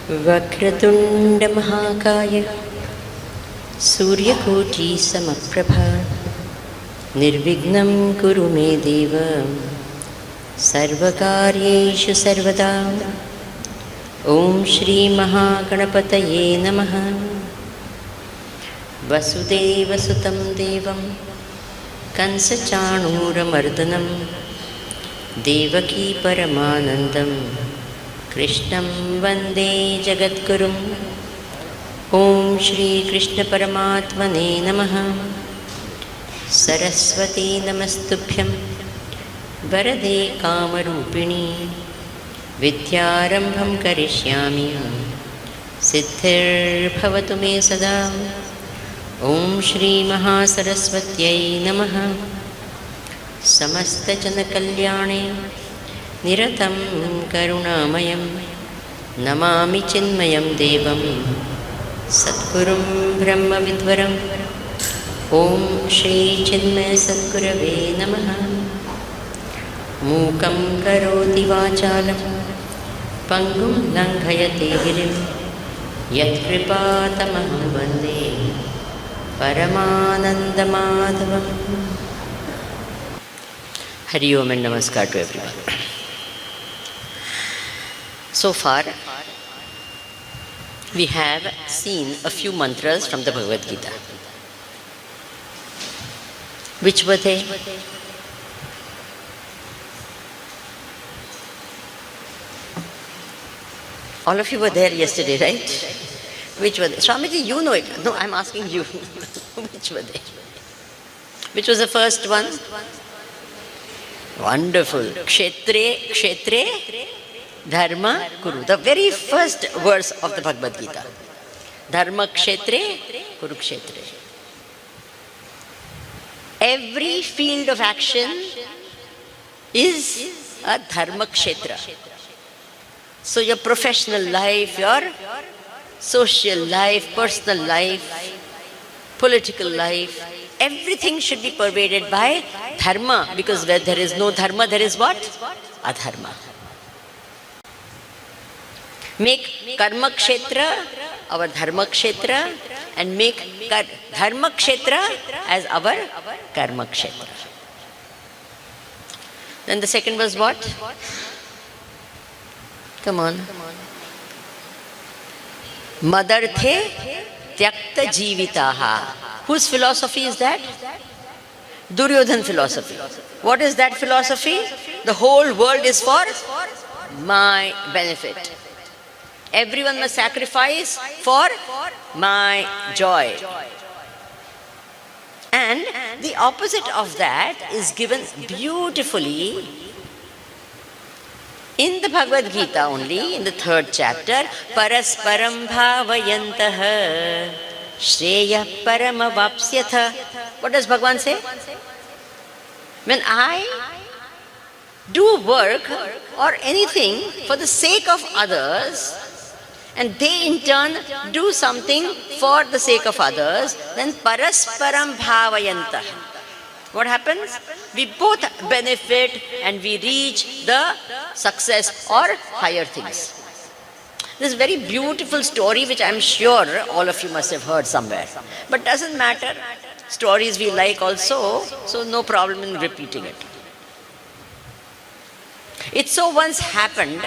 वक्रतुंड महाकाय सूर्यकोटि समप्रभा निर्विघ्नं कुरु मे देव सर्वकार्येषु सर्वदा। ओम श्री महागणपतये नमः। वसुदेवसुतं देवं कंसचाणूरमर्दनं देवकी परमानन्दं कृष्णं वन्दे जगद्गुरुं। ओम श्री कृष्ण परमात्मने नमः। सरस्वती नमस्तुभ्यं वरदे कामरूपिणी विद्यारम्भं करिष्यामि सिद्धिर्भवतु मे सदा। ओम श्री महासरस्वत्यै नमः। समस्तजनकल्याणे निरतं करुणामयं नमामि चिन्मयं देवं सद्गुरुं ब्रह्मविद्वरम्। ओम श्री चिन्मय सद्गुरवे नमः। मूकं करोति वाचालं पङ्गुं लङ्घयते गिरिं यत्कृपातमहं वन्दे परमानन्दमाधवम्। Hari Om and Namaskar to everyone. So far, we have seen a few mantras from the Bhagavad Gita. Which were they? All of you were there yesterday, right? Which were they? Swamiji, you know it. No, I'm asking you. Which were they? Which was the first one? Wonderful. Kshetre, kshetre, dharma, kuru. The very first verse of the Bhagavad Gita. Dharma kshetre, kuru kshetre. Every field of action is a dharma kshetra. So your professional life, your social life, personal life, political life, everything should be pervaded by dharma, because where there is no dharma, there is what? Adharma. Make karma kshetra our dharma kshetra and make dharma kshetra as our karma kshetra. Then the second was what? Come on. Madarthe tyakta jivitaha. Whose philosophy is that? Duryodhan philosophy. What is that philosophy? The whole world is for my benefit. Everyone must sacrifice for my joy. And the opposite of that is given beautifully in the Bhagavad Gita only, in the 3rd chapter. Parasparam bhavayantaha Shreya paramavapsyatha. What does Bhagavan say? When I do work or anything for the sake of others, and they in turn do something for the sake of others, then parasparam bhavayantah. What happens? We both benefit and we reach the success or higher things. This very beautiful story which I am sure all of you must have heard somewhere. But doesn't matter. Stories we like also, so no problem in repeating it. It so once happened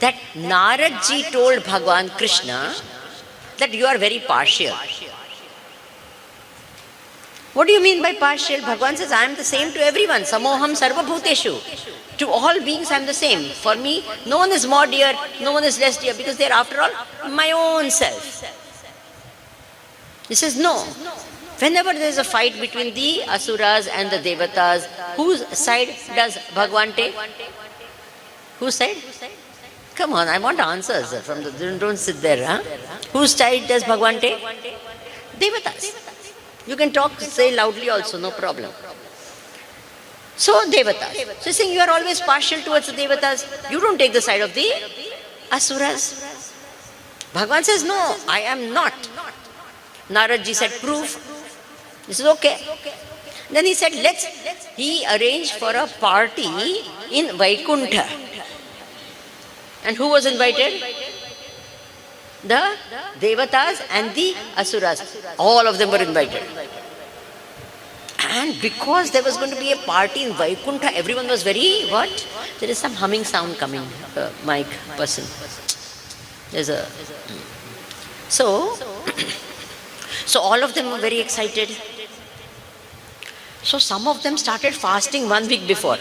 that Naradji told Bhagavan Krishna that you are very partial. What do you mean by partial? Bhagavan says, I am the same to everyone. Samoham sarva bhuteshu. To all beings I am the same. For me, no one is more dear, no one is less dear, because they are after all my own self. He says, no. Whenever there is a fight between the Asuras and the Devatas, whose side does Bhagavan take? Whose side? Come on, I want answers from the, don't sit there. Huh? Whose side does Bhagavan take? Devatas. You can talk, say loudly also, no problem. So, Devatas. So, he's saying you are always partial towards the Devatas. You don't take the side of the Asuras. Bhagavan says, no, I am not. Naradji said, proof. He says, okay. Then he said, he arranged for a party in Vaikuntha. And who was invited? the Devatas and the Asuras. All of them were invited. And because there was going to be a party in Vaikuntha, everyone was very, what? There is some humming sound coming, mic person. There's a... So all of them were very excited. So some of them started fasting 1 week before.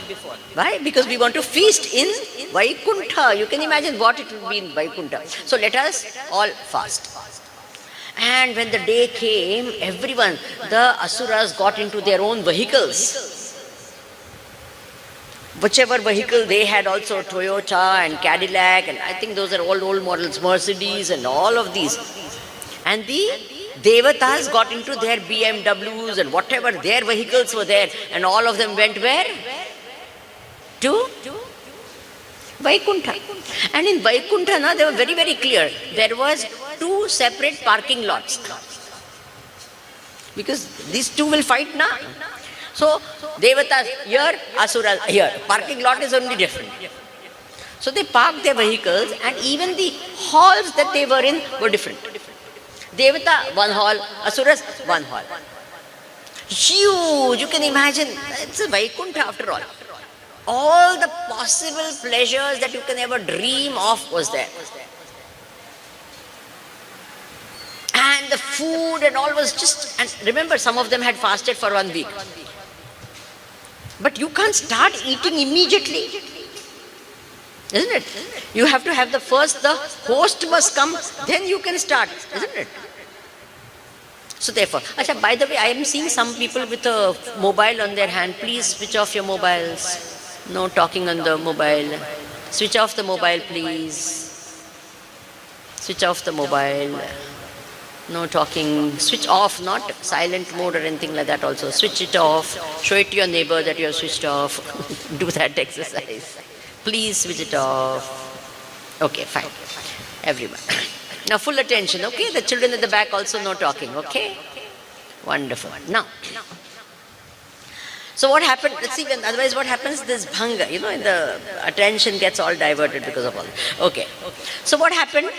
Why? Because we want to feast in Vaikuntha. You can imagine what it will be in Vaikuntha. So let us all fast. And when the day came, everyone, the Asuras got into their own vehicles. Whichever vehicle they had, also Toyota and Cadillac, and I think those are all old models, Mercedes and all of these. And the Devatas got into their BMWs and whatever their vehicles were there, and all of them went where? To Vaikuntha. And in Vaikuntha, they were very, very clear. There was 2 separate parking lots. Because these two will fight now. So, Devatas here, Asuras here. Parking lot is only different. So they parked their vehicles, and even the halls that they were in were different. Devata, 1 hall, Asuras, 1 hall. Huge, you can imagine. It's a Vaikuntha after all. All the possible pleasures that you can ever dream of was there. And the food and all was just... And remember, some of them had fasted for 1 week. But you can't start eating immediately. Isn't it? You have to have the host must come, then you can start. Isn't it? So therefore, by the way, I am seeing some people with a mobile on their hand. Please switch off your mobiles. No talking on the mobile. Switch off the mobile, please. Switch off the mobile. No talking. Switch off, not silent mode or anything like that also. Switch it off. Show it to your neighbor that you have switched off. Do that exercise. Please switch it off. Okay, fine. Everyone. Now full attention, okay? The children at the back also no talking, okay? Wonderful. Now, so what happened? Let's see, otherwise what happens? This bhanga, the attention gets all diverted because of all that. Okay. So what happened?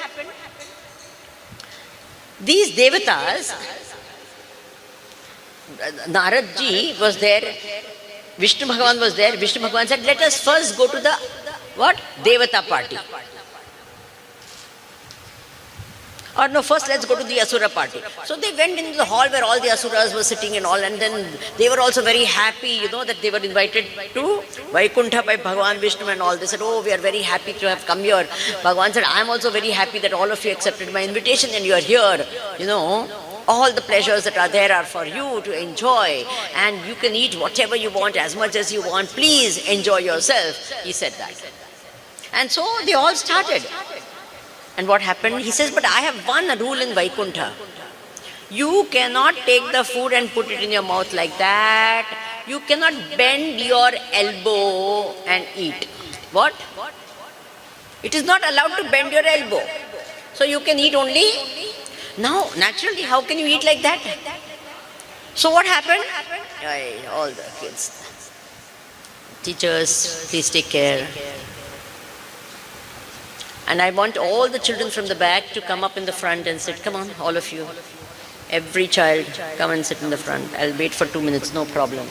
These Devatas, Narad ji was there, Vishnu Bhagavan was there. Vishnu Bhagavan said, let us first go to the, what? Devata party. Or no, first let's go to the Asura party. So they went into the hall where all the Asuras were sitting and all, and then they were also very happy, that they were invited to Vaikuntha by Bhagavan Vishnu and all. They said, oh, we are very happy to have come here. Bhagavan said, I am also very happy that all of you accepted my invitation and you are here. All the pleasures that are there are for you to enjoy, and you can eat whatever you want, as much as you want. Please enjoy yourself. He said that. And so they all started. And what happened? He says, but I have one rule in Vaikuntha. You cannot take the food and put it in your mouth like that. You cannot bend your elbow and eat. What? It is not allowed to bend your elbow. So you can eat only... Now, naturally, how can you eat like that? So what happened? All the kids. Teachers, please take care. And I want all the children from the back to come up in the front and sit. Come on, all of you. Every child, come and sit in the front. I'll wait for 2 minutes, no problem.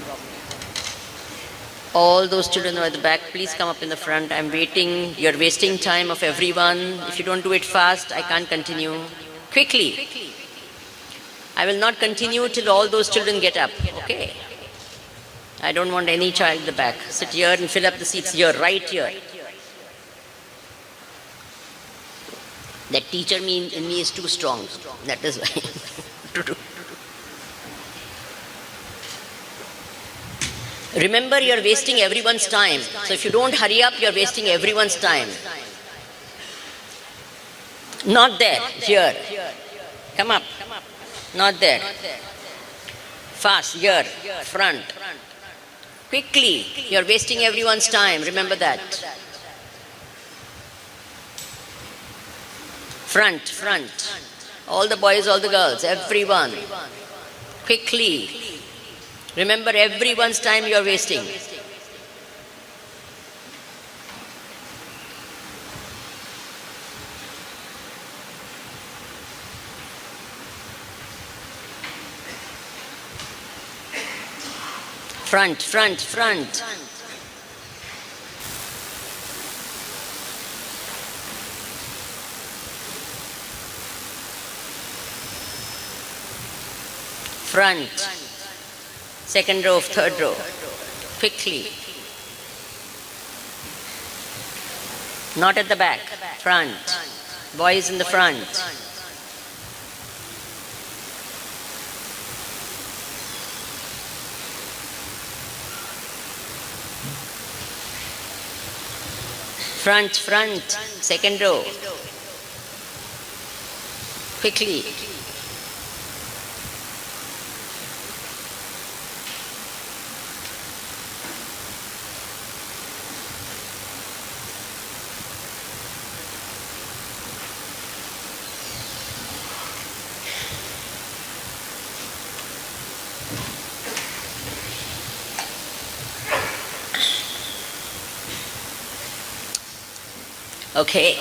All those children who are at the back, please come up in the front. I'm waiting. You're wasting time of everyone. If you don't do it fast, I can't continue. Quickly. I will not continue till all those children get up. Okay? I don't want any child at the back. Sit here and fill up the seats here, right here. That teacher in me is too strong. That is why. Remember, you're wasting everyone's time. So if you don't hurry up, you're wasting everyone's time. Not there, here. Come up. Not there. Fast, here, front. Quickly, you're wasting everyone's time. Remember that. Front. All the boys, all the girls, everyone. Quickly. Remember, everyone's time you're wasting. Front, front, front. Front. Second row, third row. Quickly. Not at the back. Front. Boys in the front. Front, front. Second row. Quickly. Okay.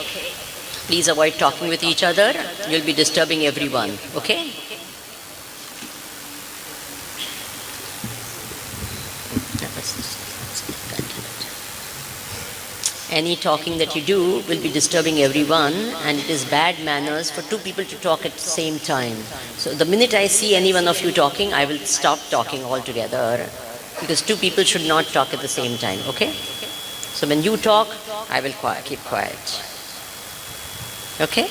Please avoid talking with each other. You'll be disturbing everyone. Okay? Any talking that you do will be disturbing everyone, and it is bad manners for two people to talk at the same time. So the minute I see any one of you talking, I will stop talking altogether, because two people should not talk at the same time. Okay? So when you talk, I will keep quiet. Okay?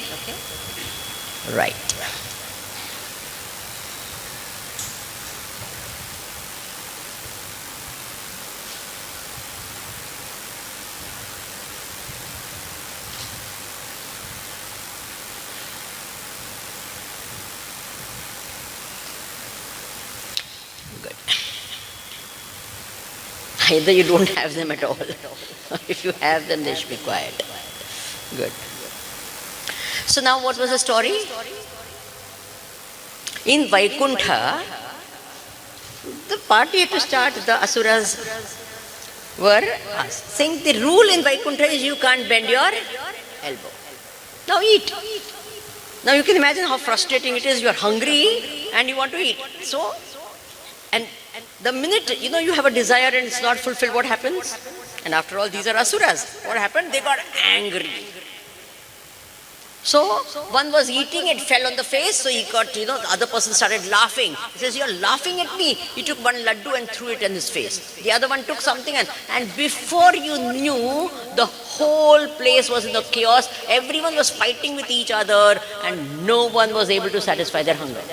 Right. Good. Either you don't have them at all. If you have them, they should be quiet. Good. So now what was the story? In Vaikuntha, the party had to start. The Asuras were saying the rule in Vaikuntha is you can't bend your elbow. Now eat. Now you can imagine how frustrating it is. You are hungry and you want to eat. So, and the minute, you have a desire and it's not fulfilled, what happens? And after all, these are Asuras. What happened? They got angry. So, one was eating, it fell on the face, so he got, the other person started laughing. He says, you're laughing at me. He took one laddu and threw it in his face. The other one took something and before you knew, the whole place was in the chaos. Everyone was fighting with each other and no one was able to satisfy their hunger.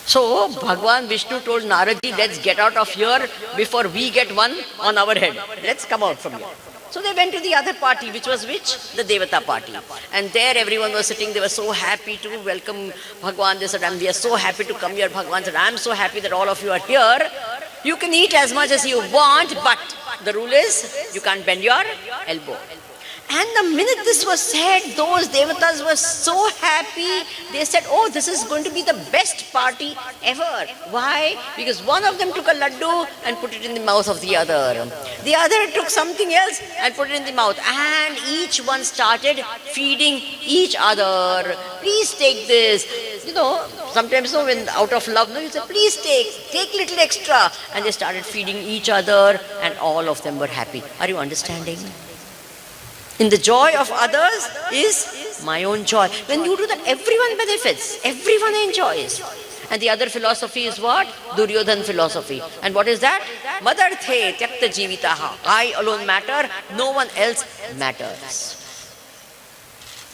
So, Bhagwan Vishnu told Naradji, let's get out of here before we get one on our head. Let's come out from here. So they went to the other party, which was which? The Devata party. And there everyone was sitting, they were so happy to welcome Bhagwan. They said, we are so happy to come here. Bhagwan said, I'm so happy that all of you are here. You can eat as much as you want, but the rule is, you can't bend your elbow. And the minute this was said, those devatas were so happy. They said, oh, this is going to be the best party ever. Why? Because one of them took a laddu and put it in the mouth of the other. The other took something else and put it in the mouth. And each one started feeding each other. Please take this. Sometimes when out of love, you say, please take little extra. And they started feeding each other and all of them were happy. Are you understanding? In the joy of others is my own joy. When you do that, everyone benefits, everyone enjoys. And the other philosophy is what? Duryodhan philosophy. And what is that? Madarthe tyakta jivitaha. I alone matter, no one else matters.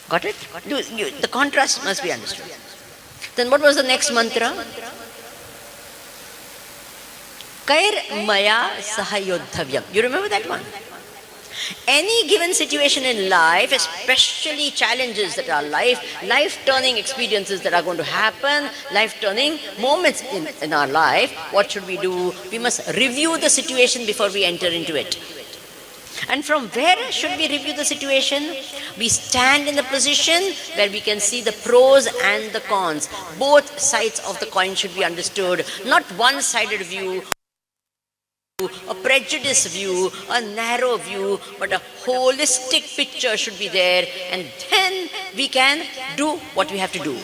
Got it? The contrast must be understood. Then what was the next mantra? Kair maya sahayodhavyam. You remember that one? Any given situation in life, especially challenges that are life-turning experiences that are going to happen, life-turning moments in our life, what should we do? We must review the situation before we enter into it. And from where should we review the situation? We stand in the position where we can see the pros and the cons. Both sides of the coin should be understood, not one-sided view, a prejudiced view, a narrow view, but a holistic picture should be there, and then we can do what we have to do.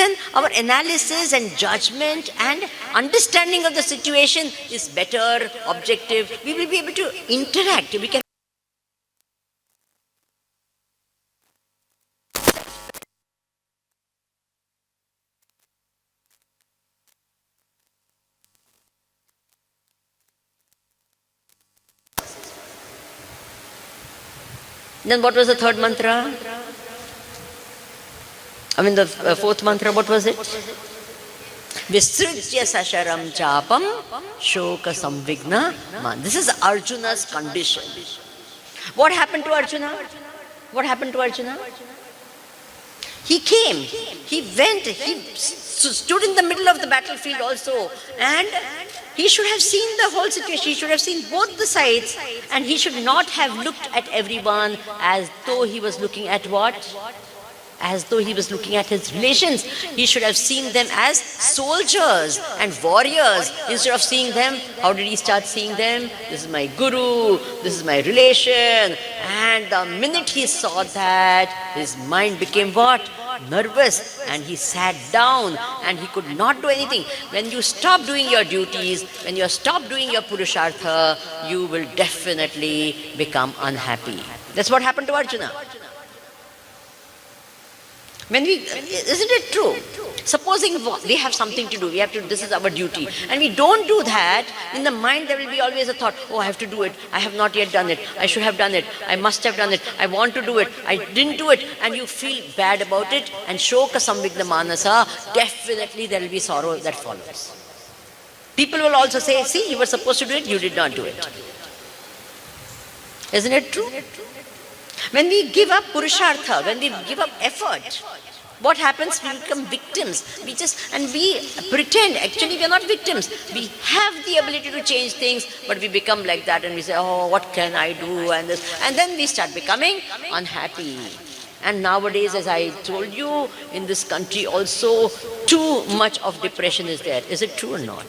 then our analysis and judgment and understanding of the situation is better, objective. We will be able to interact. We can. Then what was the third mantra? I mean the fourth mantra, what was it? Visrujya sasharam chapam shoka samvigna man. This is Arjuna's condition. What happened to Arjuna? What happened to Arjuna? He came, he went, he stood in the middle of the battlefield also, and he should have seen the whole situation. He should have seen both the sides, and he should not have looked at everyone as though he was looking at what? As though he was looking at his relations. He should have seen them as soldiers and warriors. Instead of seeing them, how did he start seeing them? This is my guru, this is my relation. And the minute he saw that, his mind became what? Nervous, and he sat down and he could not do anything. When you stop doing your duties, when you stop doing your purushartha, you will definitely become unhappy. That's what happened to Arjuna. Isn't it true? Supposing we have something to do, this is our duty, and we don't do that, in the mind there will be always a thought, oh, I have to do it, I have not yet done it, I should have done it, I must have done it, I want to do it, I didn't do it, and you feel bad about it, and shoka samvigna manasa, definitely there will be sorrow that follows. People will also say, see, you were supposed to do it, you did not do it. Isn't it true? When we give up purushartha, when we give up effort, what happens? We become victims. We pretend. Actually, we are not victims. We have the ability to change things, but we become like that, and we say, oh, what can I do? And then we start becoming unhappy. And nowadays, as I told you, in this country also, too much of depression is there. Is it true or not?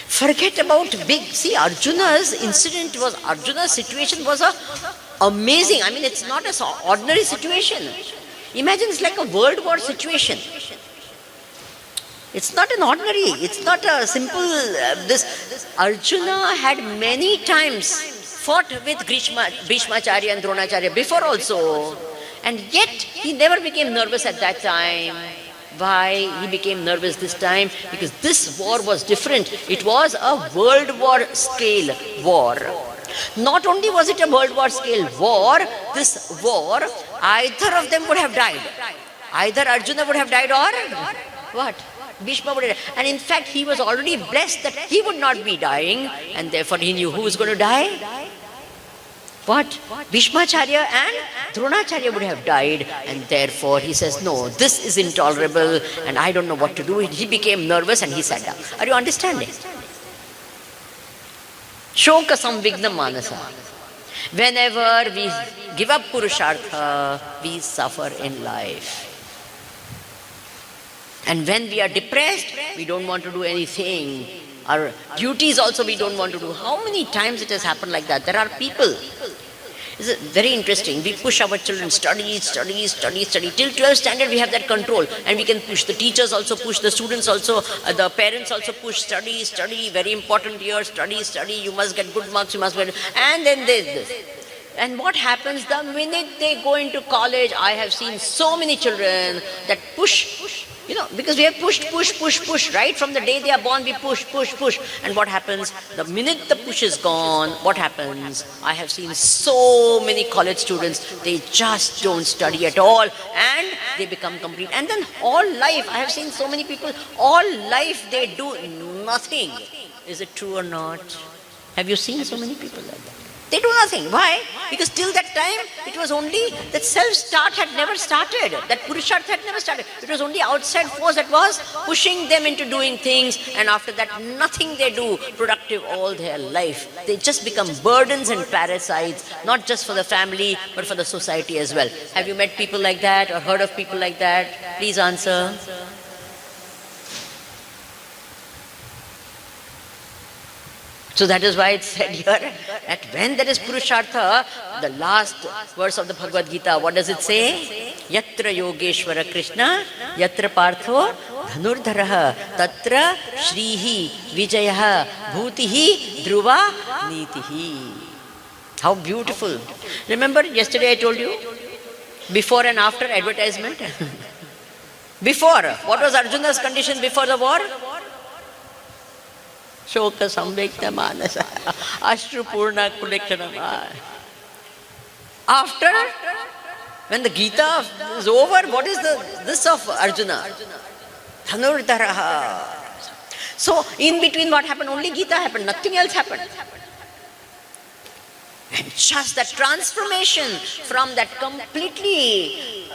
Forget about Arjuna's situation was amazing. I mean, it's not an ordinary situation. Imagine it's like a world war situation. It's not an ordinary, it's not a simple, Arjuna had many times fought with Bhishmacharya and Dronacharya before also. And yet, he never became nervous at that time. Why he became nervous this time? Because this war was different. It was a world war scale war. Not only was it a world war scale war, this war, either of them would have died. Either Arjuna would have died or what? Bhishma would have died. And in fact, he was already blessed that he would not be dying, and therefore he knew who was going to die. What? Bhishmacharya and Dronacharya would have died, and therefore he says, no, this is intolerable and I don't know what to do. He became nervous and he sat down. Are you understanding? Shoka samvigna manasa. Whenever we give up purushartha, we suffer in life. And when we are depressed, we don't want to do anything. Our duties also we don't want to do. How many times it has happened like that? There are people. It's very interesting. We push our children, study. Till 12th standard we have that control. And we can push. The teachers also push, the students also, the parents also push. Study, very important year, study. You must get good marks, you must get... And then there's this. And what happens the minute they go into college? I have seen so many children that push. Because we have pushed, right? From the day they are born, we push. And what happens? The minute the push is gone, what happens? I have seen so many college students, they just don't study at all and they become complete. And then all life, I have seen so many people, all life they do nothing. Is it true or not? Have you seen so many people like that? They do nothing. Why? Because till that time, it was only that self-start had never started. That purushartha had never started. It was only outside force that was pushing them into doing things. And after that, nothing they do productive all their life. They just become burdens and parasites, not just for the family, but for the society as well. Have you met people like that or heard of people like that? Please answer. So that is why it's said here that when there is Purushartha, the last verse of the Bhagavad Gita, what does it say? Yatra Yogeshwara Krishna, Yatra Partho Dhanurdharaha, Tatra Shrihi Vijayaha Bhutihi Dhruva Nitihi. How beautiful. Remember yesterday I told you? Before and after advertisement. Before, what was Arjuna's condition before the war? Shoka Samvekta Manasa. Ashru Purna Kulekshana. After, when the Gita is over, what is this of Arjuna? Dhanurdharaha. So, in between what happened? Only Gita happened, nothing else happened. And just that transformation from that completely,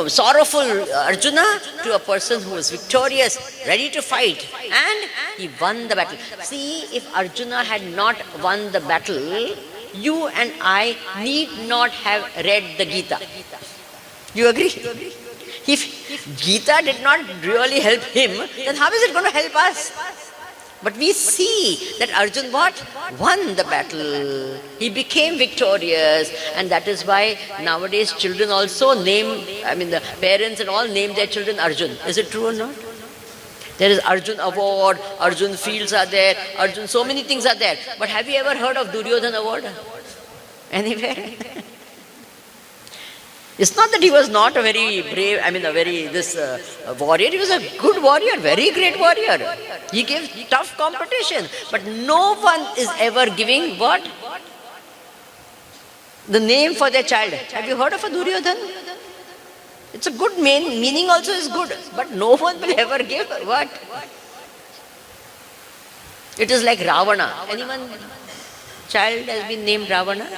sorrowful Arjuna to a person who was victorious, ready to fight, and he won the battle. See, if Arjuna had not won the battle, you and I need not have read the Gita. You agree? If Gita did not really help him, then how is it going to help us? But we see that Arjun won the battle. He became victorious, and that is why nowadays children also the parents and all name their children Arjun. Is it true or not? There is Arjun Award, Arjun Fields are there, Arjun, so many things are there. But have you ever heard of Duryodhana Award? Anywhere? It's not that he was not a very brave, warrior. He was a good warrior, very great warrior. He gave tough competition. But no one is ever giving what? The name for their child. Have you heard of a Duryodhan? It's a good meaning also is good. But no one will ever give what? It is like Ravana. Anyone child has been named Ravana?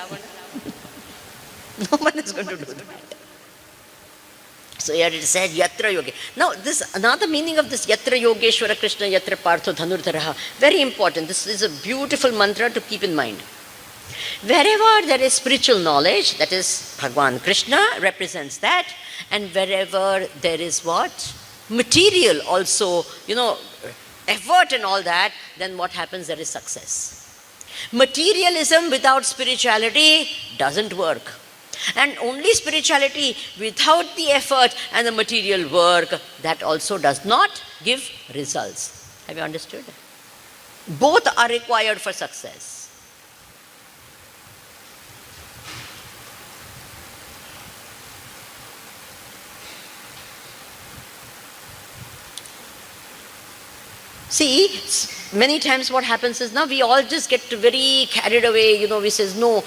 No one is going to do that. So here it said Yatra Yoge. Now this another meaning of this Yatra Yogeshwara Krishna Yatra Partho Dhanurdharaha. Very important. This is a beautiful mantra to keep in mind. Wherever there is spiritual knowledge, that is Bhagwan Krishna represents that, and wherever there is what? Material also, effort and all that, then what happens? There is success. Materialism without spirituality doesn't work. And only spirituality without the effort and the material work, that also does not give results. Have you understood? Both are required for success. See, many times what happens is now we all just get very carried away, we says no,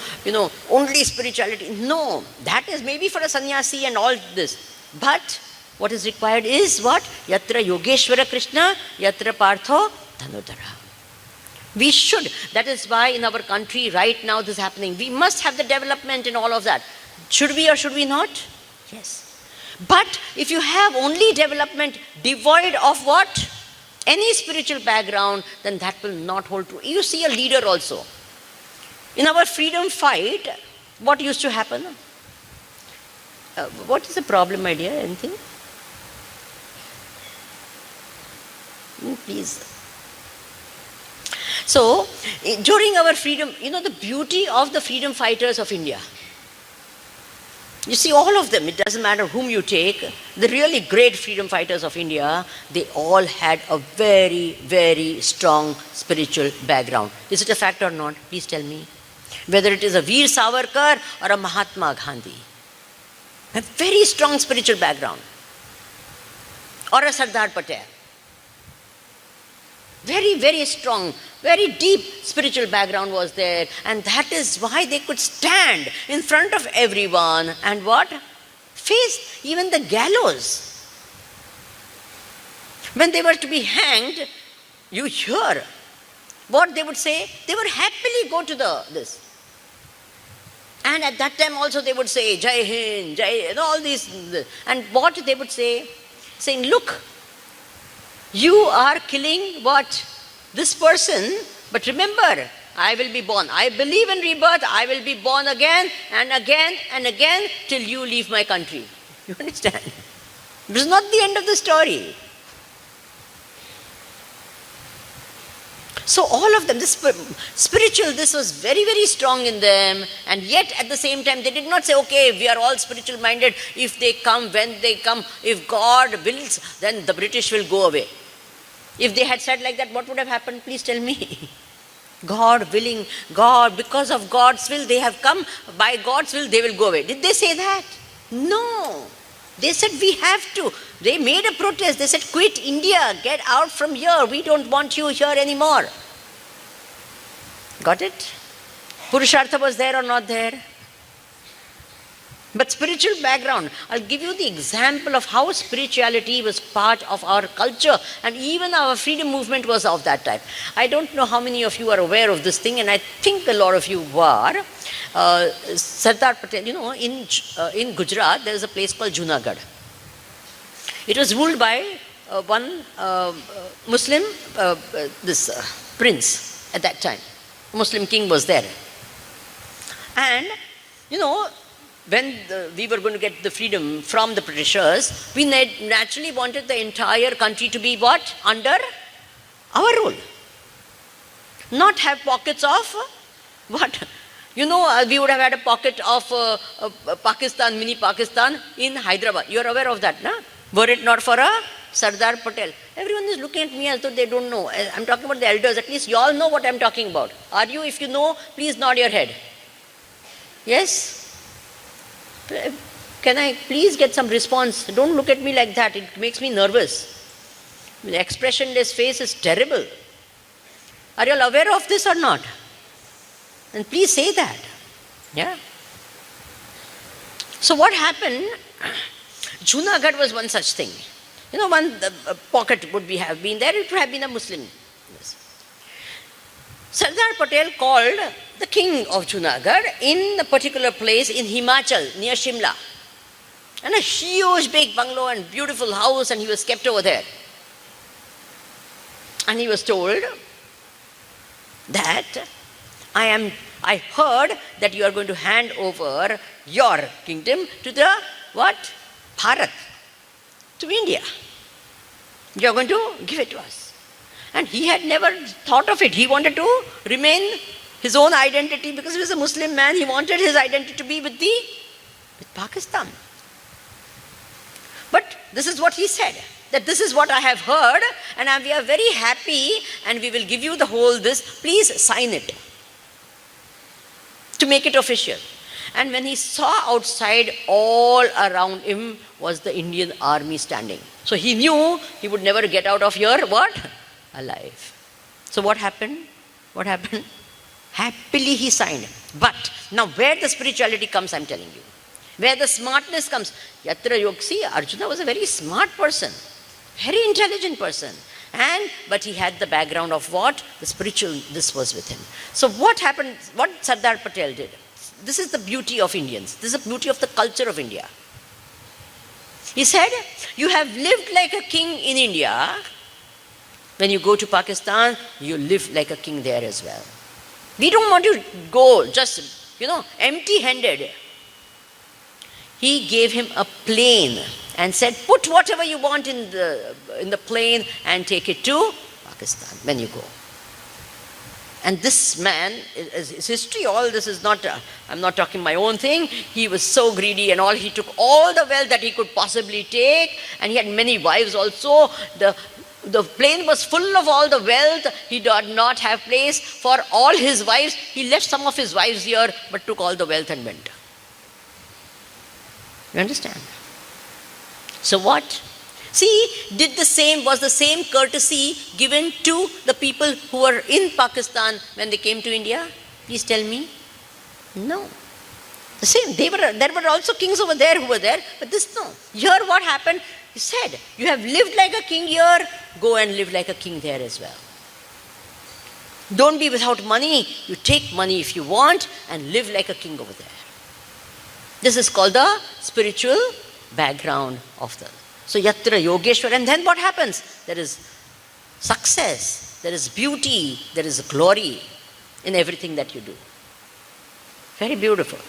only spirituality. No, that is maybe for a sannyasi and all this. But what is required is what? Yatra Yogeshwara Krishna, Yatra Partho Dhanurdhara. We should. That is why in our country right now this is happening. We must have the development in all of that. Should we or should we not? Yes. But if you have only development devoid of what? Any spiritual background, then that will not hold true. You see a leader also. In our freedom fight, what used to happen? What is the problem, my dear? Anything? Please. So, during our freedom, the beauty of the freedom fighters of India. You see, all of them, it doesn't matter whom you take, the really great freedom fighters of India, they all had a very, very strong spiritual background. Is it a fact or not? Please tell me. Whether it is a Veer Savarkar or a Mahatma Gandhi. A very strong spiritual background. Or a Sardar Patel. Very, very strong, very deep spiritual background was there, and that is why they could stand in front of everyone and what? Face even the gallows. When they were to be hanged, you hear what they would say. They would happily go to this. And at that time also they would say, Jai Hind, Jai, all these. And what they would say? Saying, look, you are killing what? This person, but remember, I will be born. I believe in rebirth. I will be born again and again and again till you leave my country. You understand? This is not the end of the story. So all of them, this spiritual, this was very, very strong in them. And yet at the same time, they did not say, okay, we are all spiritual minded. If they come, when they come, if God wills, then the British will go away. If they had said like that, what would have happened? Please tell me. God willing, God, because of God's will, they have come. By God's will, they will go away. Did they say that? No. They said, we have to. They made a protest. They said, quit India. Get out from here. We don't want you here anymore. Got it? Purushartha was there or not there? But spiritual background, I'll give you the example of how spirituality was part of our culture, and even our freedom movement was of that type. I don't know how many of you are aware of this thing, and I think a lot of you were. Sardar Patel, in Gujarat, there is a place called Junagadh. It was ruled by one Muslim, prince at that time. A Muslim king was there. And, when we were going to get the freedom from the Britishers, we naturally wanted the entire country to be what? Under our rule. Not have pockets of what? We would have had a pocket of Pakistan, mini Pakistan in Hyderabad. You are aware of that, no? Were it not for a Sardar Patel. Everyone is looking at me as though they don't know. I'm talking about the elders. At least you all know what I'm talking about. Are you? If you know, please nod your head. Yes? Can I please get some response? Don't look at me like that. It makes me nervous. The expressionless face is terrible. Are you all aware of this or not? And please say that. Yeah. So what happened? Junagadh was one such thing. One pocket would have been there. It would have been a Muslim. Yes. Sardar Patel called the king of Junagadh in a particular place in Himachal near Shimla. And a huge big bungalow and beautiful house, and he was kept over there. And he was told that I heard that you are going to hand over your kingdom to the what? Bharat, to India. You are going to give it to us. And he had never thought of it. He wanted to remain his own identity because he was a Muslim man. He wanted his identity to be with Pakistan. But this is what he said, that this is what I have heard, and we are very happy, and we will give you the whole this. Please sign it to make it official. And when he saw outside, all around him was the Indian army standing. So he knew he would never get out of here, what? Alive. So what happened? What happened? Happily he signed. But now where the spirituality comes, I'm telling you. Where the smartness comes. Yatra Yog. See, Arjuna was a very smart person. Very intelligent person. But he had the background of what? The spiritual, this was with him. So what happened, what Sardar Patel did? This is the beauty of Indians. This is the beauty of the culture of India. He said, you have lived like a king in India. When you go to Pakistan, you live like a king there as well. We don't want to go just, empty-handed. He gave him a plane and said, put whatever you want in the plane and take it to Pakistan when you go. And this man, his history, all this is not, I'm not talking my own thing. He was so greedy and all. He took all the wealth that he could possibly take. And he had many wives also. The plane was full of all the wealth. He did not have place for all his wives. He left some of his wives here, but took all the wealth and went. You understand? So what? See, was the same courtesy given to the people who were in Pakistan when they came to India? Please tell me. No. The same. There were also kings over there who were there, but this no. Here what happened? He said, you have lived like a king here, go and live like a king there as well. Don't be without money. You take money if you want and live like a king over there. This is called the spiritual background of the. So Yatra Yogeshwar, and then what happens? There is success, there is beauty, there is glory in everything that you do. Very beautiful.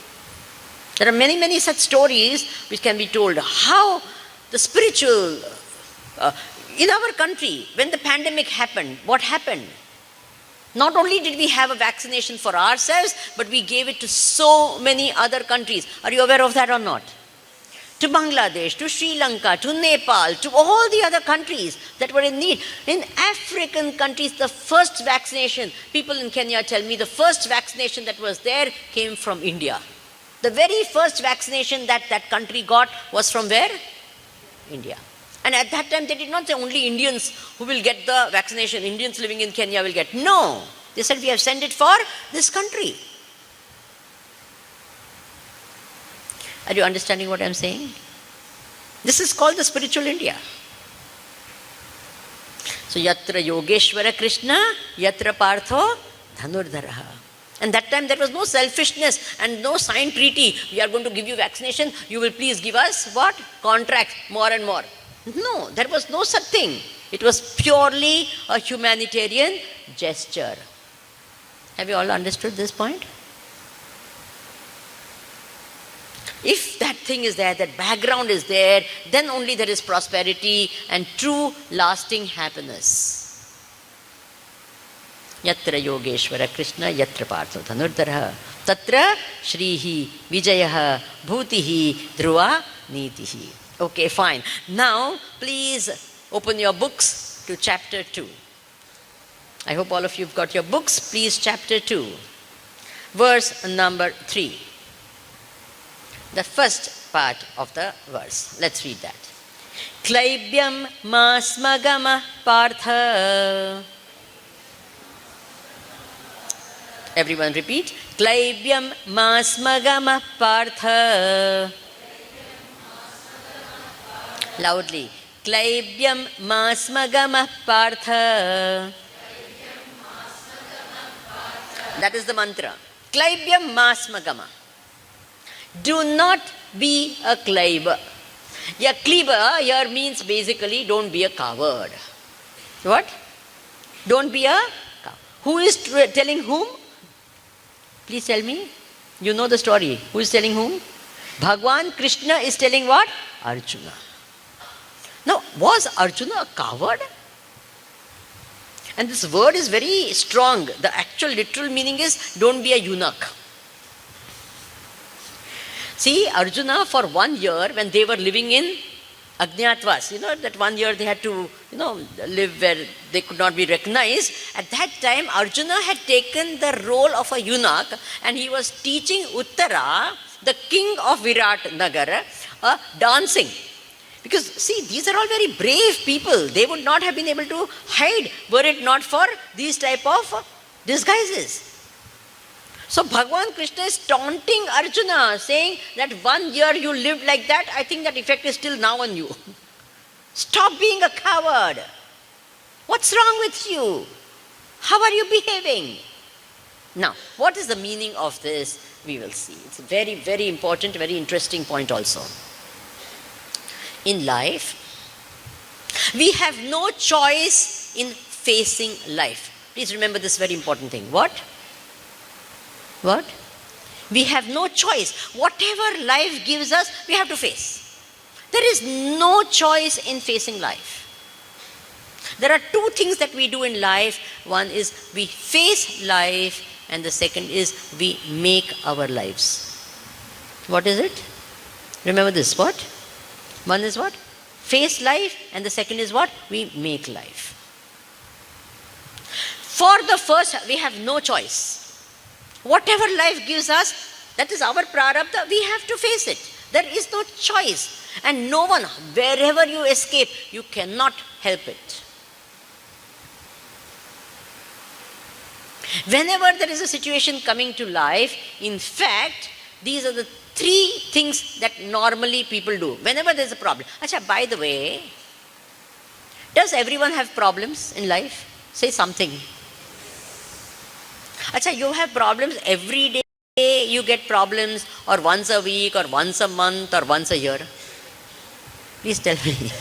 There are many, many such stories which can be told. How the spiritual, in our country, when the pandemic happened, what happened? Not only did we have a vaccination for ourselves, but we gave it to so many other countries. Are you aware of that or not? To Bangladesh, to Sri Lanka, to Nepal, to all the other countries that were in need. In African countries, the first vaccination, people in Kenya tell me, the first vaccination that was there came from India. The very first vaccination that that country got was from where? India. And at that time, they did not say only Indians who will get the vaccination, Indians living in Kenya will get. No. They said, we have sent it for this country. Are you understanding what I'm saying? This is called the spiritual India. So, yatra yogeshwara Krishna, yatra partho dhanurdharaha. And that time there was no selfishness and no signed treaty. We are going to give you vaccination, you will please give us what? Contracts, more and more. No, there was no such thing. It was purely a humanitarian gesture. Have you all understood this point? If that thing is there, that background is there, then only there is prosperity and true lasting happiness. Yatra yogeshwara Krishna, yatra partho dhanurdharaha, tatra shrihi vijayaha bhutihi dhruva nitihi. Okay, fine. Now, please open your books to chapter 2. I hope all of you have got your books. Please, chapter 2, verse number 3. The first part of the verse. Let's read that. Klaibyam masmagama partha. Everyone repeat. Klaibyam masmagama partha. Loudly. Klaibyam masmagama partha. That is the mantra. Klaibyam masmagama. Do not be a klaiba. Yeah, klaiba here means basically don't be a coward. What? Don't be a coward. Who is telling whom? Please tell me. You know the story. Who is telling whom? Bhagwan Krishna is telling what? Arjuna. Now, was Arjuna a coward? And this word is very strong. The actual literal meaning is don't be a eunuch. See, Arjuna for 1 year when they were living in Ajñatvas, that 1 year they had to, live where they could not be recognized. At that time, Arjuna had taken the role of a eunuch and he was teaching Uttara, the king of Virat Nagar, dancing. Because, see, these are all very brave people. They would not have been able to hide were it not for these type of disguises. So, Bhagwan Krishna is taunting Arjuna, saying that 1 year you lived like that, I think that effect is still now on you. Stop being a coward. What's wrong with you? How are you behaving? Now, what is the meaning of this? We will see. It's a very, very important, very interesting point also. In life, we have no choice in facing life. Please remember this very important thing. What? What? We have no choice. Whatever life gives us, we have to face. There is no choice in facing life. There are two things that we do in life. One is we face life, and the second is we make our lives. What is it? Remember this. What? One is what? Face life, and the second is what? We make life. For the first, we have no choice. Whatever life gives us, that is our prarabdha, we have to face it. There is no choice. And no one, wherever you escape, you cannot help it. Whenever there is a situation coming to life, in fact, these are the three things that normally people do. Whenever there is a problem. Achha, by the way, does everyone have problems in life? Say something. Achha, you have problems every day, you get problems, or once a week, or once a month, or once a year? Please tell me.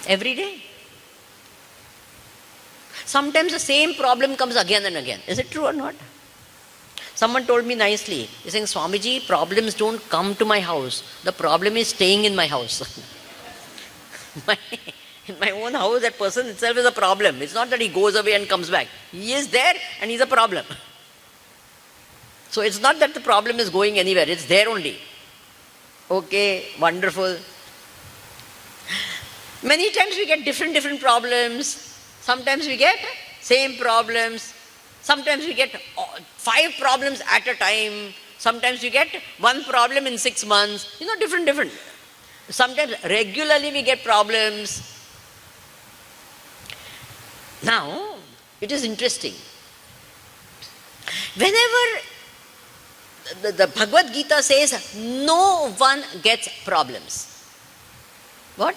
Every day? Sometimes the same problem comes again and again. Is it true or not? Someone told me nicely, he's saying, Swamiji, problems don't come to my house. The problem is staying in my house. In my own house, that person itself is a problem. It's not that he goes away and comes back. He is there and he's a problem. So it's not that the problem is going anywhere. It's there only. Okay, wonderful. Many times we get different problems. Sometimes we get same problems. Sometimes we get 5 problems at a time. Sometimes we get 1 problem in 6 months. Different. Sometimes regularly we get problems. Now, it is interesting. Whenever the Bhagavad Gita says, no one gets problems. What?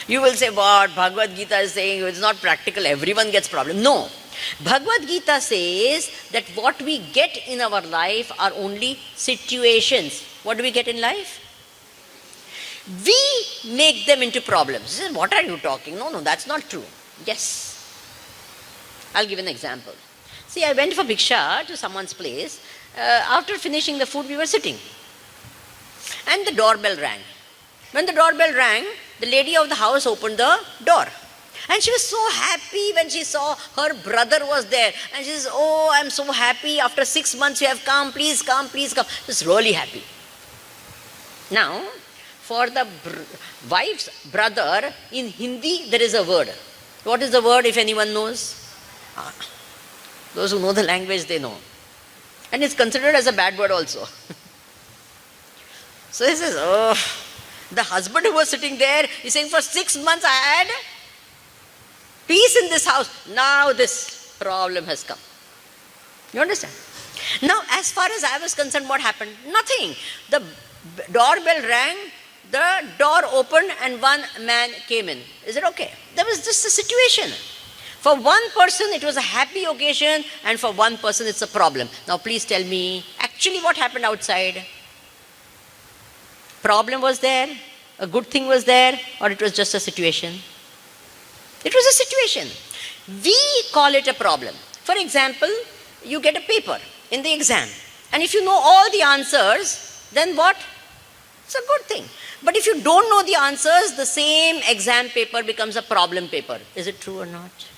You will say, what? Bhagavad Gita is saying it's not practical, everyone gets problems. No. Bhagavad Gita says that what we get in our life are only situations. What do we get in life? We make them into problems. He says, what are you talking? No, that's not true. Yes. I'll give an example. See, I went for Bhiksha to someone's place. After finishing the food, we were sitting. And the doorbell rang. When the doorbell rang, the lady of the house opened the door. And she was so happy when she saw her brother was there. And she says, oh, I'm so happy. After 6 months you have come. Please come, please come. She was really happy. Now, for the wife's brother, in Hindi, there is a word. What is the word, if anyone knows? Those who know the language, they know. And it's considered as a bad word also. So he says, oh, the husband who was sitting there, he's saying, for 6 months I had peace in this house. Now this problem has come. You understand? Now, as far as I was concerned, what happened? Nothing. The doorbell rang, the door opened, and one man came in. Is it okay? That was just a situation. For one person, it was a happy occasion, and for one person, it's a problem. Now, please tell me, actually what happened outside? Problem was there, a good thing was there, or it was just a situation? It was a situation. We call it a problem. For example, you get a paper in the exam, and if you know all the answers, then what? It's a good thing. But if you don't know the answers, the same exam paper becomes a problem paper. Is it true or not?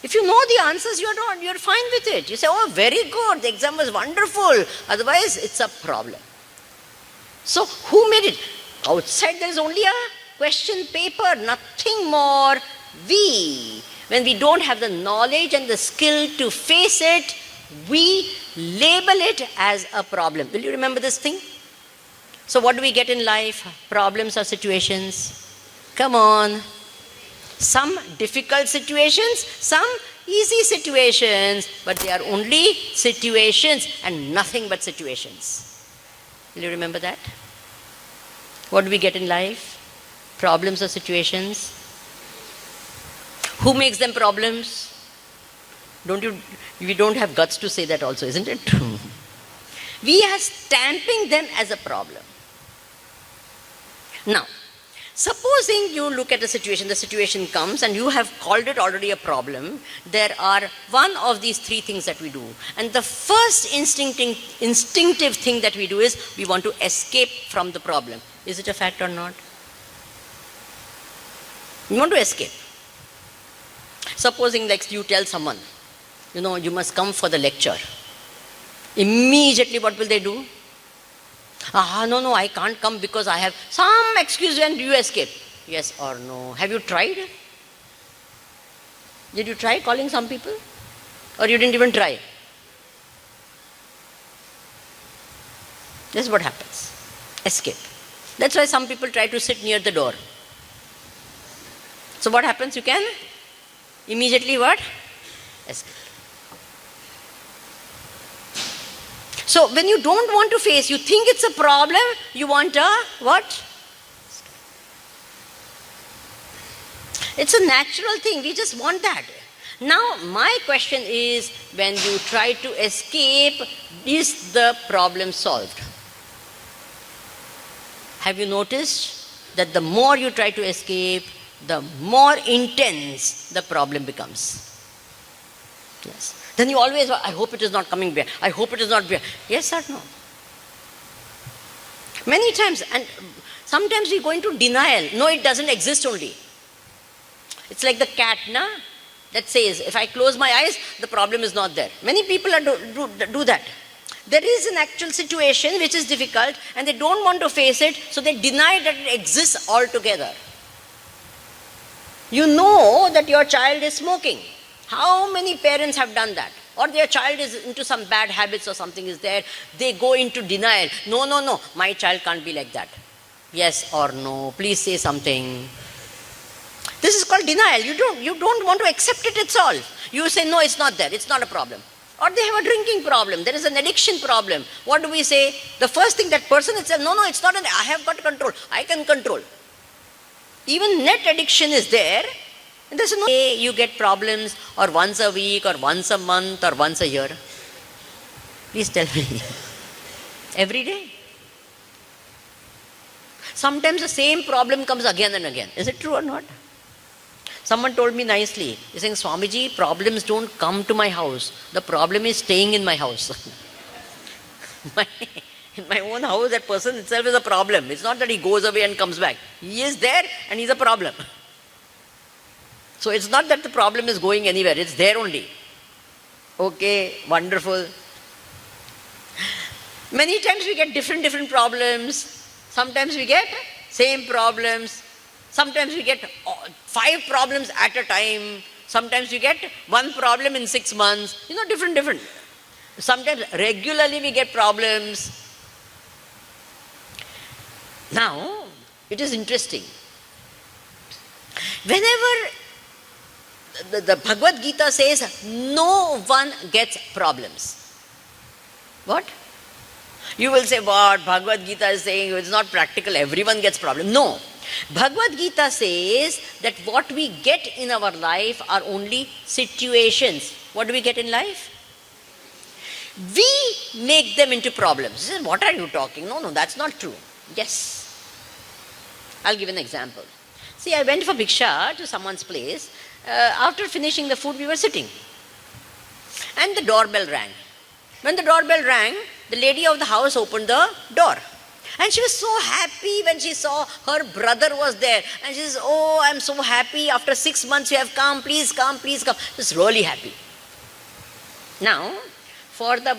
If you know the answers, you're fine with it. You say, oh, very good, the exam was wonderful. Otherwise, it's a problem. So, who made it? Outside there is only a question paper, nothing more. When we don't have the knowledge and the skill to face it, we label it as a problem. Will you remember this thing? So what do we get in life? Problems or situations? Come on. Some difficult situations, some easy situations, but they are only situations and nothing but situations. Will you remember that? What do we get in life? Problems or situations? Who makes them problems? We don't have guts to say that also, isn't it? We are stamping them as a problem. Now, supposing you look at a situation, the situation comes and you have called it already a problem. There are one of these 3 things that we do. And the first instinctive thing that we do is we want to escape from the problem. Is it a fact or not? You want to escape. Supposing like you tell someone, you must come for the lecture. Immediately what will they do? No, I can't come because I have some excuse, and you escape. Yes or no? Have you tried? Did you try calling some people? Or you didn't even try? This is what happens. Escape. That's why some people try to sit near the door. So what happens? You can immediately what? Escape. So when you don't want to face, you think it's a problem, you want a what? It's a natural thing, we just want that. Now my question is, when you try to escape, is the problem solved? Have you noticed that the more you try to escape, the more intense the problem becomes? Yes. Then you always, I hope it is not coming back. I hope it is not back. Yes or no? Many times, and sometimes we go into denial. No, it doesn't exist only. It's like the cat, na? That says, if I close my eyes, the problem is not there. Many people do that. There is an actual situation which is difficult and they don't want to face it, so they deny that it exists altogether. You know that your child is smoking. How many parents have done that? Or their child is into some bad habits or something is there. They go into denial. No, my child can't be like that. Yes or no, please say something. This is called denial. You don't want to accept it at all. You say, no, it's not there. It's not a problem. Or they have a drinking problem. There is an addiction problem. What do we say? The first thing, that person itself, no, it's not I have got control. I can control. Even net addiction is there. And there's no way you get problems or once a week or once a month or once a year. Please tell me. Every day. Sometimes the same problem comes again and again. Is it true or not? Someone told me nicely, he's saying, Swamiji, problems don't come to my house. The problem is staying in my house. In my own house, that person itself is a problem. It's not that he goes away and comes back. He is there and he's a problem. So it's not that the problem is going anywhere. It's there only. Okay, wonderful. Many times we get different problems. Sometimes we get same problems. Sometimes we get 5 problems at a time. Sometimes we get 1 problem in 6 months. Different. Sometimes regularly we get problems. Now, it is interesting. Whenever the Bhagavad Gita says, no one gets problems. What? You will say, what? Bhagavad Gita is saying it's not practical, everyone gets problems. No. Bhagavad Gita says that what we get in our life are only situations. What do we get in life? We make them into problems. What are you talking? No, that's not true. Yes. I'll give an example. See, I went for Bhiksha to someone's place. After finishing the food, we were sitting. And the doorbell rang. When the doorbell rang, the lady of the house opened the door. And she was so happy when she saw her brother was there. And she says, oh, I'm so happy. After 6 months you have come. Please come. She was really happy. Now, for the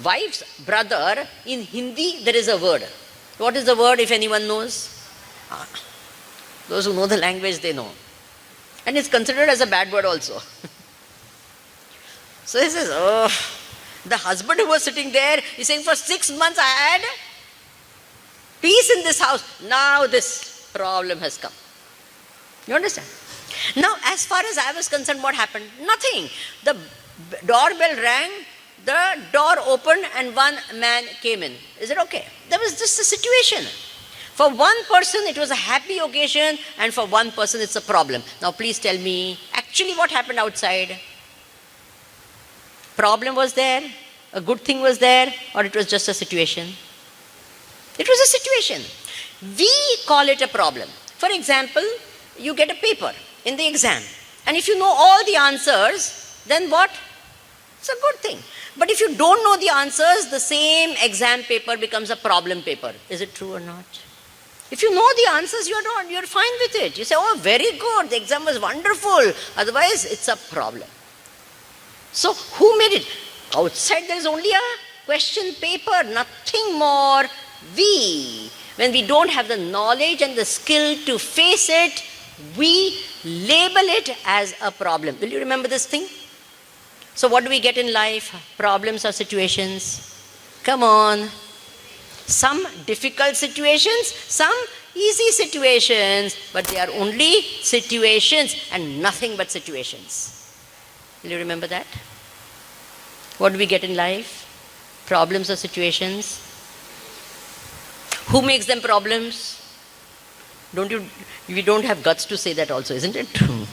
wife's brother, in Hindi, there is a word. What is the word, if anyone knows? Those who know the language, they know. And it's considered as a bad word also. So he says, oh, the husband who was sitting there, he's saying, for 6 months I had peace in this house. Now this problem has come. You understand? Now, as far as I was concerned, what happened? Nothing. The doorbell rang, the door opened, and one man came in. Is it okay? That was just a situation. For one person, it was a happy occasion, and for one person, it's a problem. Now, please tell me, actually what happened outside? Problem was there, a good thing was there, or it was just a situation? It was a situation. We call it a problem. For example, you get a paper in the exam, and if you know all the answers, then what? It's a good thing. But if you don't know the answers, the same exam paper becomes a problem paper. Is it true or not? If you know the answers, you're fine with it. You say, oh, very good, the exam was wonderful. Otherwise, it's a problem. So, who made it? Outside there is only a question paper, nothing more. When we don't have the knowledge and the skill to face it, we label it as a problem. Will you remember this thing? So what do we get in life? Problems or situations? Come on. Some difficult situations, some easy situations, but they are only situations and nothing but situations. Will you remember that? What do we get in life? Problems or situations? Who makes them problems? We don't have guts to say that also, isn't it true?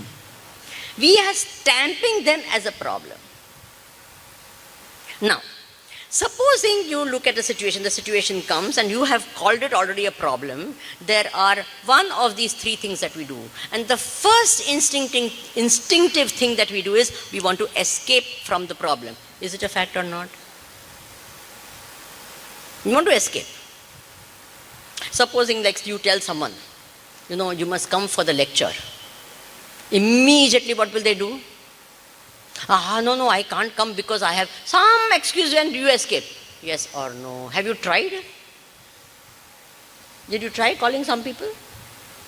We are stamping them as a problem. Now, supposing you look at a situation, the situation comes and you have called it already a problem. There are one of these 3 things that we do. And the first instinctive thing that we do is we want to escape from the problem. Is it a fact or not? We want to escape. Supposing like you tell someone, you must come for the lecture. Immediately what will they do? No, I can't come because I have some excuse and you escape. Yes or no? Have you tried? Did you try calling some people?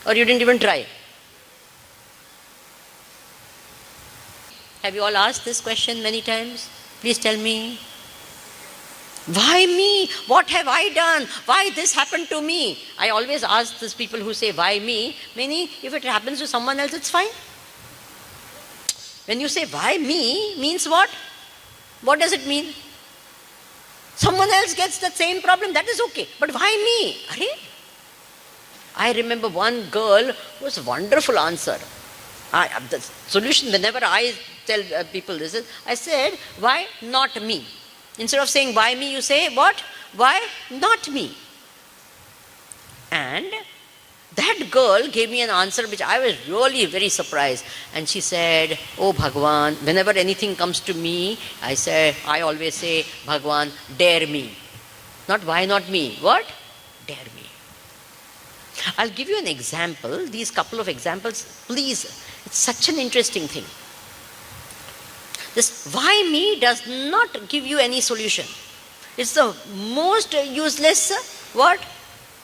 Or you didn't even try? Have you all asked this question many times? Please tell me. Why me? What have I done? Why this happened to me? I always ask these people who say, why me? Meaning, if it happens to someone else, it's fine. When you say, why me, means what? What does it mean? Someone else gets the same problem, that is okay. But why me? I remember one girl who was a wonderful answer. The solution, whenever I tell people this is, I said, why not me? Instead of saying, why me, you say, what? Why not me? And that girl gave me an answer which I was really very surprised. And she said, oh Bhagwan, whenever anything comes to me, I always say, Bhagwan, dare me. Not why not me. What? Dare me. I'll give you an example, these couple of examples, please. It's such an interesting thing. This why me does not give you any solution. It's the most useless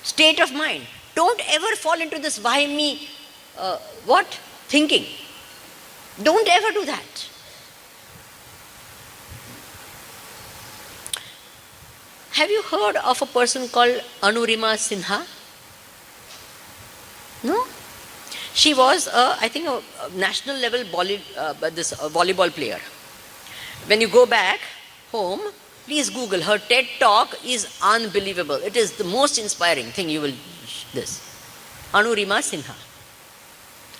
state of mind. Don't ever fall into this why me thinking. Don't ever do that. Have you heard of a person called Anurima Sinha? No? She was, I think, a national level volleyball player. When you go back home, please Google. Her TED talk is unbelievable. It is the most inspiring thing you will, this. Anurima Sinha.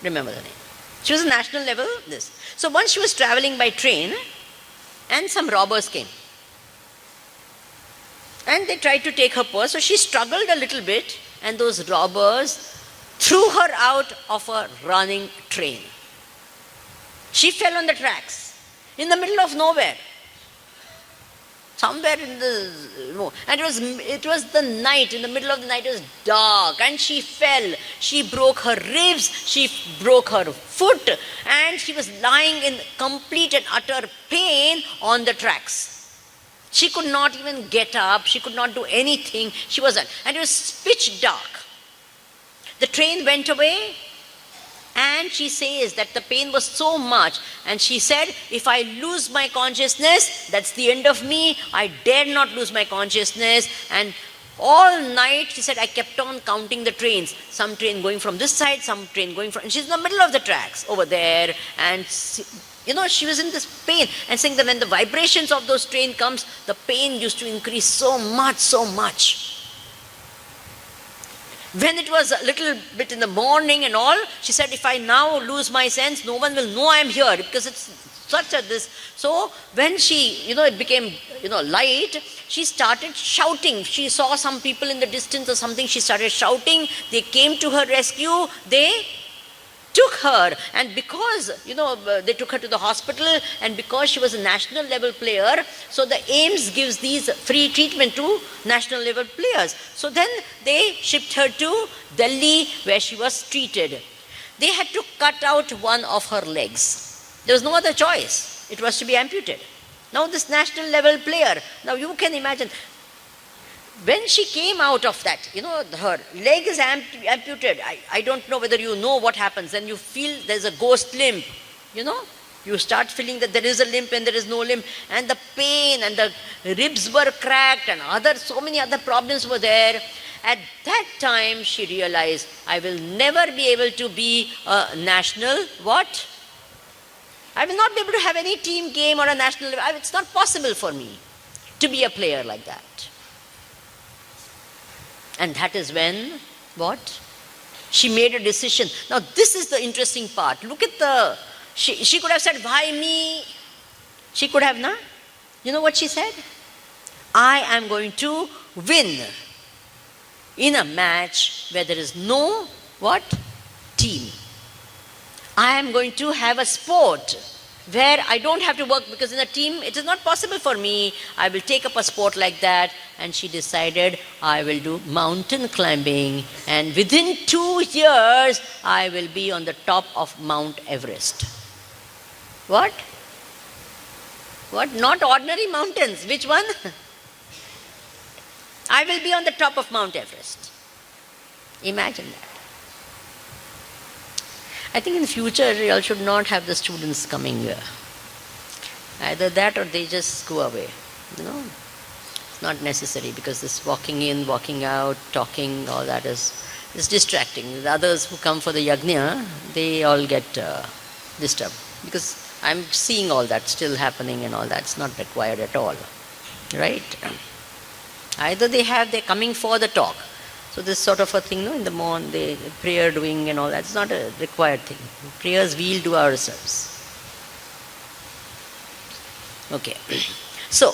Remember the name. She was a national level, this. So once she was traveling by train and some robbers came. And they tried to take her purse. So she struggled a little bit and those robbers threw her out of a running train. She fell on the tracks in the middle of nowhere, somewhere in the and it was the night. In the middle of the night, it was dark, and she fell. She broke her ribs, she broke her foot, and she was lying in complete and utter pain on the tracks. She could not even get up. She could not do anything. She was, and it was pitch dark. The train went away, and she says that the pain was so much, and she said, if I lose my consciousness, that's the end of me. I dare not lose my consciousness. And all night, she said, I kept on counting the trains. Some train going from this side, some train going from, and she's in the middle of the tracks over there, and she was in this pain, and saying that when the vibrations of those train comes, the pain used to increase so much. When it was a little bit in the morning and all, she said, if I now lose my sense, no one will know I am here, because it's such a this. So when she, it became, light, she started shouting. She saw some people in the distance or something. She started shouting. They came to her rescue. They took her, and because, they took her to the hospital, and because she was a national level player, so the AIMS gives these free treatment to national level players. So then they shipped her to Delhi, where she was treated. They had to cut out one of her legs. There was no other choice. It was to be amputated. Now this national level player, now you can imagine, when she came out of that, her leg is amputated. I don't know whether you know what happens. Then you feel there's a ghost limb, You start feeling that there is a limb and there is no limb. And the pain and the ribs were cracked and so many other problems were there. At that time, she realized, I will never be able to be a national I will not be able to have any team game or a national level. It's not possible for me to be a player like that. And that is when, she made a decision. Now this is the interesting part. Look at she could have said, why me? She could have, not. You know what she said? I am going to win in a match where there is no, team. I am going to have a sport where I don't have to work, because in a team it is not possible for me. I will take up a sport like that. And she decided, I will do mountain climbing, and within 2 years I will be on the top of Mount Everest. What? What? Not ordinary mountains. Which one? I will be on the top of Mount Everest. Imagine that. I think in future you all should not have the students coming here. Either that or they just go away. It's not necessary, because this walking in, walking out, talking, all that is distracting. The others who come for the yajna, they all get disturbed, because I'm seeing all that still happening and all that. It's not required at all. Right? Either they're coming for the talk. So this sort of a thing, in the morning, the prayer doing and all that, it's not a required thing. Prayers we'll do ourselves. Okay. So,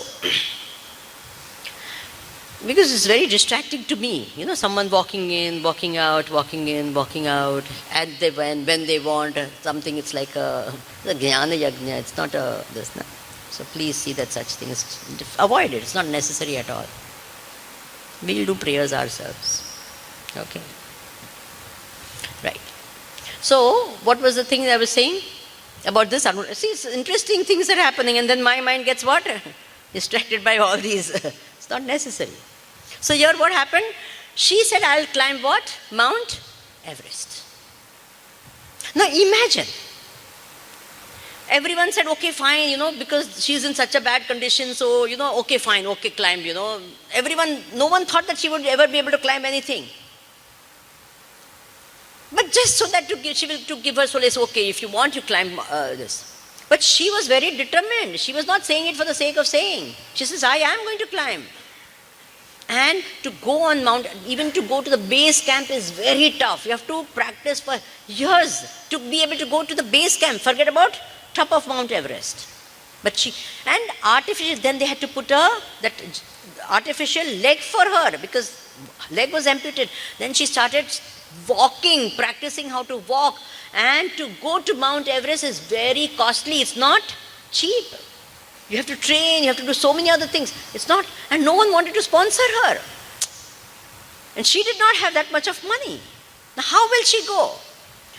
because it's very distracting to me, someone walking in, walking out, walking in, walking out, and when they want something, it's like a jnana yajna, it's not a this. No? So please see that such things, avoid it, it's not necessary at all. We'll do prayers ourselves. Okay. Right. So, what was the thing I was saying about this? See, it's interesting things are happening, and then my mind gets what? Distracted by all these. It's not necessary. So here what happened? She said, I'll climb what? Mount Everest. Now imagine. Everyone said, okay, fine, because she's in such a bad condition, so, okay, fine, okay, climb, no one thought that she would ever be able to climb anything. But just so that to give her solace, okay, if you want, you climb this. But she was very determined. She was not saying it for the sake of saying. She says, I am going to climb. And to go on even to go to the base camp is very tough. You have to practice for years to be able to go to the base camp. Forget about top of Mount Everest. But then they had to put that artificial leg for her, because leg was amputated. Then she started walking, practicing how to walk. And to go to Mount Everest is very costly. It's not cheap. You have to train, you have to do so many other things. It's not, and no one wanted to sponsor her. And she did not have that much of money. Now how will she go?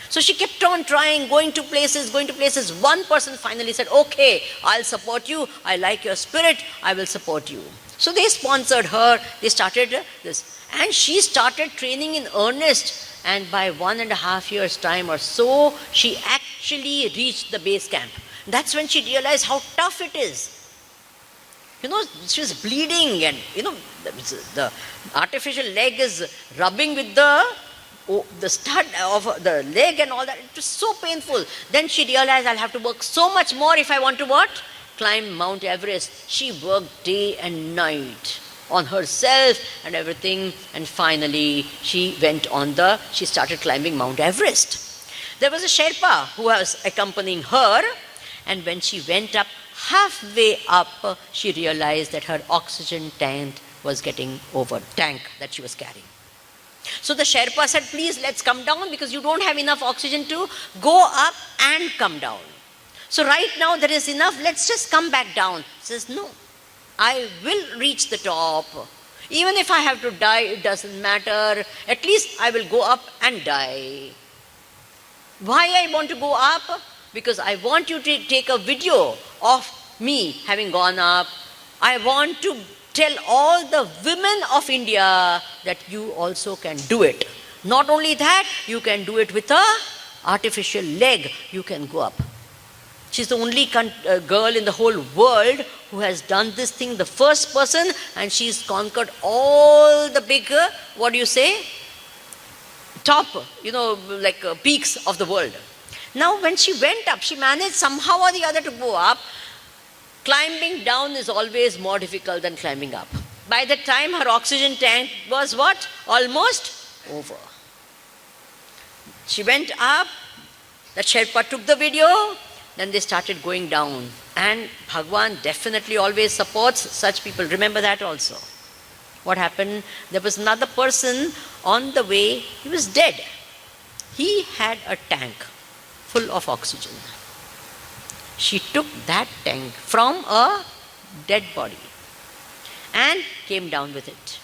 So she kept on trying, going to places. One person finally said, okay, I'll support you. I like your spirit. I will support you. So they sponsored her. They started this. And she started training in earnest. And by 1.5 years' time or so, she actually reached the base camp. That's when she realized how tough it is. She was bleeding, and the artificial leg is rubbing with the stud of the leg and all that. It was so painful. Then she realized, I'll have to work so much more if I want to what? Climb Mount Everest. She worked day and night on herself and everything, and finally she started climbing Mount Everest. There was a Sherpa who was accompanying her, and when she went up, halfway up, she realized that her oxygen tank was getting over, tank that she was carrying. So the Sherpa said, please, let's come down, because you don't have enough oxygen to go up and come down. So right now there is enough, let's just come back down. She says, no, I will reach the top. Even if I have to die, it doesn't matter. At least I will go up and die. Why I want to go up? Because I want you to take a video of me having gone up. I want to tell all the women of India that you also can do it. Not only that, you can do it with an artificial leg. You can go up. She's the only girl in the whole world who has done this thing, the first person, and she's conquered all the big, top, peaks of the world. Now when she went up, she managed somehow or the other to go up. Climbing down is always more difficult than climbing up. By the time her oxygen tank was what? Almost over. She went up, the Sherpa took the video, then they started going down. And Bhagwan definitely always supports such people. Remember that also. What happened? There was another person on the way, he was dead. He had a tank full of oxygen. She took that tank from a dead body and came down with it.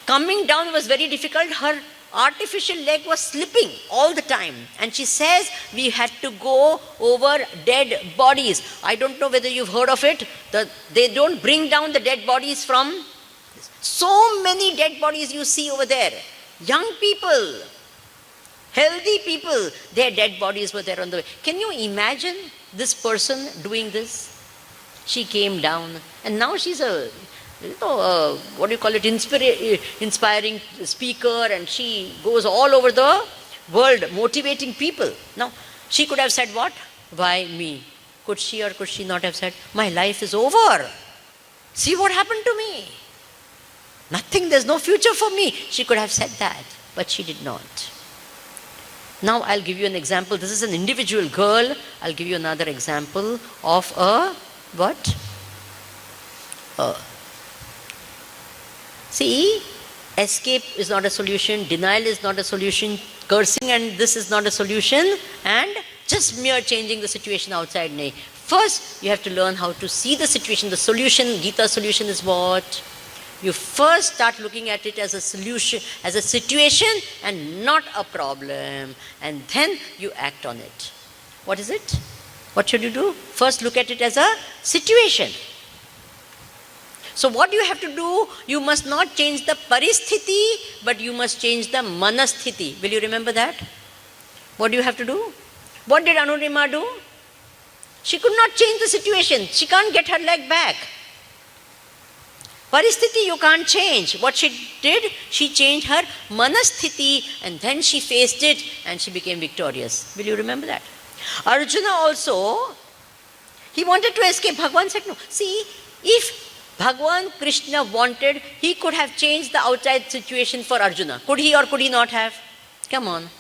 Coming down was very difficult. Her artificial leg was slipping all the time. And she says, we had to go over dead bodies. I don't know whether you've heard of it. They don't bring down the dead bodies from... So many dead bodies you see over there. Young people, healthy people, their dead bodies were there on the way. Can you imagine this person doing this? She came down and now she's a, inspiring speaker, and she goes all over the world motivating people. Now, she could have said what? Why me? Could she or could she not have said, my life is over. See what happened to me. Nothing, there's no future for me. She could have said that, but she did not. Now I'll give you an example. This is an individual girl. I'll give you another example of a what? See, escape is not a solution, denial is not a solution, cursing and this is not a solution, and just mere changing the situation outside. Nay. First, you have to learn how to see the situation. The solution, Gita solution is what? You first start looking at it as a solution, as a situation and not a problem. And then you act on it. What is it? What should you do? First look at it as a situation. So what you have to do, you must not change the paristhiti, but you must change the manasthiti. Will you remember that? What do you have to do? What did Anurima do? She could not change the situation. She can't get her leg back. Paristhiti you can't change. What she did, she changed her manasthiti and then she faced it and she became victorious. Will you remember that? Arjuna also, he wanted to escape. Bhagavan said no. See, if Bhagavan Krishna wanted, he could have changed the outside situation for Arjuna. Could he or could he not have? Come on.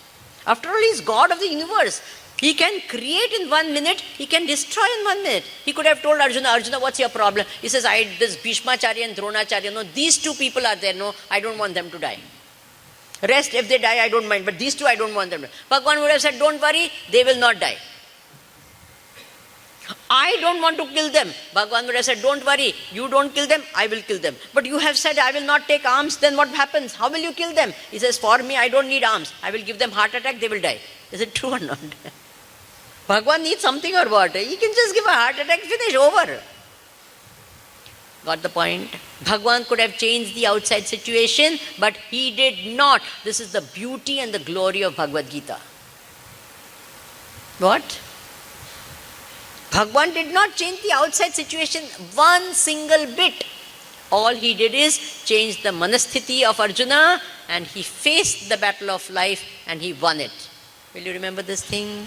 After all, he is God of the universe. He can create in 1 minute, he can destroy in 1 minute. He could have told Arjuna, Arjuna, what's your problem? He says, this Bhishmacharya and Dronacharya, no, these two people are there, no, I don't want them to die. Rest, if they die, I don't mind, but these two, I don't want them to die. Bhagavan would have said, don't worry, they will not die. I don't want to kill them. Bhagavan would have said, don't worry, you don't kill them, I will kill them. But you have said, I will not take arms, then what happens? How will you kill them? He says, for me, I don't need arms. I will give them heart attack, they will die. Is it true or not? Bhagavan needs something or what? He can just give a heart attack, finish, over. Got the point? Bhagavan could have changed the outside situation, but he did not. This is the beauty and the glory of Bhagavad Gita. What? Bhagavan did not change the outside situation one single bit. All he did is change the manasthiti of Arjuna and he faced the battle of life and he won it. Will you remember this thing?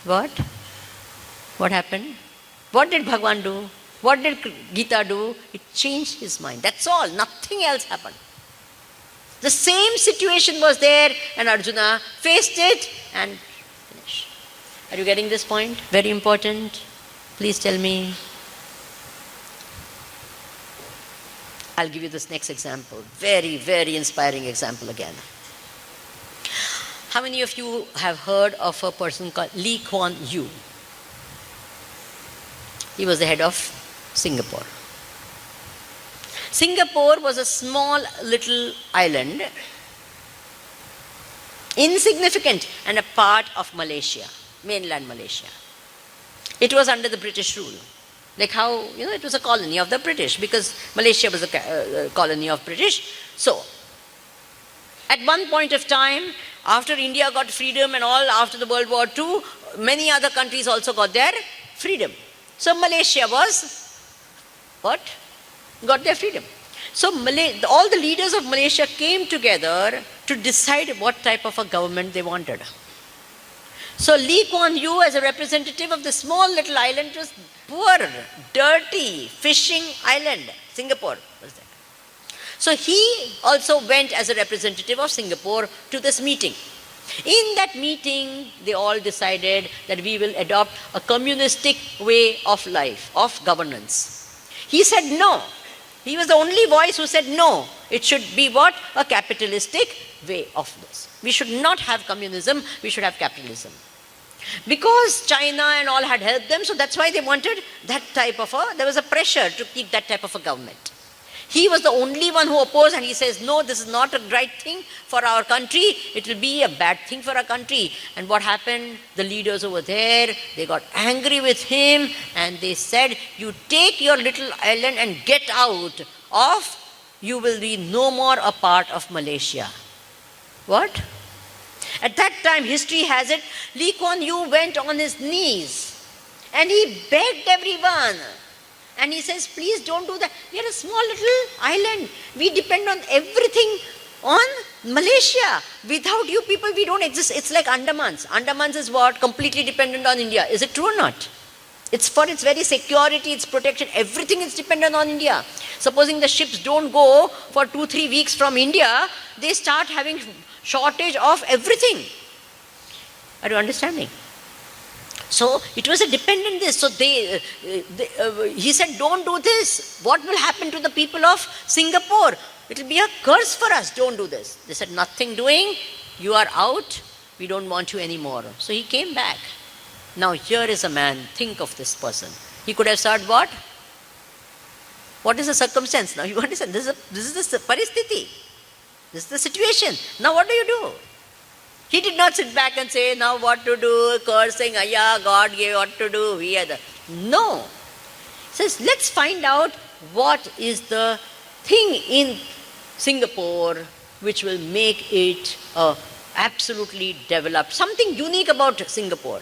What? What happened? What did Bhagavan do? What did Gita do? It changed his mind. That's all. Nothing else happened. The same situation was there and Arjuna faced it and finished. Are you getting this point? Very important. Please tell me. I'll give you this next example. Very, very inspiring example again. How many of you have heard of a person called Lee Kuan Yew? He was the head of Singapore. Singapore was a small little island, insignificant and a part of Malaysia, mainland Malaysia. It was under the British rule. Like how, it was a colony of the British because Malaysia was a colony of British. So, at one point of time, after India got freedom and all, after the World War II, many other countries also got their freedom. So Malaysia was, what? Got their freedom. So all the leaders of Malaysia came together to decide what type of a government they wanted. So Lee Kuan Yew, as a representative of the small little island, was poor, dirty, fishing island. Singapore was there. So he also went as a representative of Singapore to this meeting. In that meeting, they all decided that we will adopt a communistic way of life, of governance. He said no. He was the only voice who said no. It should be what? A capitalistic way of this. We should not have communism, we should have capitalism. Because China and all had helped them, so that's why they wanted that type of there was a pressure to keep that type of a government. He was the only one who opposed, and he says, no, this is not a right thing for our country. It will be a bad thing for our country. And what happened? The leaders over there, they got angry with him, and they said, you take your little island and get out, or you will be no more a part of Malaysia. What? At that time, history has it, Lee Kuan Yew went on his knees and he begged everyone. And he says, please don't do that. We are a small little island. We depend on everything on Malaysia. Without you people, we don't exist. It's like Andamans. Andamans is what? Completely dependent on India. Is it true or not? It's for its very security, its protection. Everything is dependent on India. Supposing the ships don't go for 2-3 weeks from India, they start having shortage of everything. Are you understanding? So it was a dependent this. So he said, don't do this. What will happen to the people of Singapore? It will be a curse for us. Don't do this. They said, nothing doing. You are out. We don't want you anymore. So he came back. Now here is a man. Think of this person. He could have said what? What is the circumstance? Now you understand. This is the paristhiti. This is the situation. Now what do? He did not sit back and say, now what to do, cursing, Ayah, God gave what to do, we are the... No. He says, let's find out what is the thing in Singapore which will make it absolutely developed. Something unique about Singapore.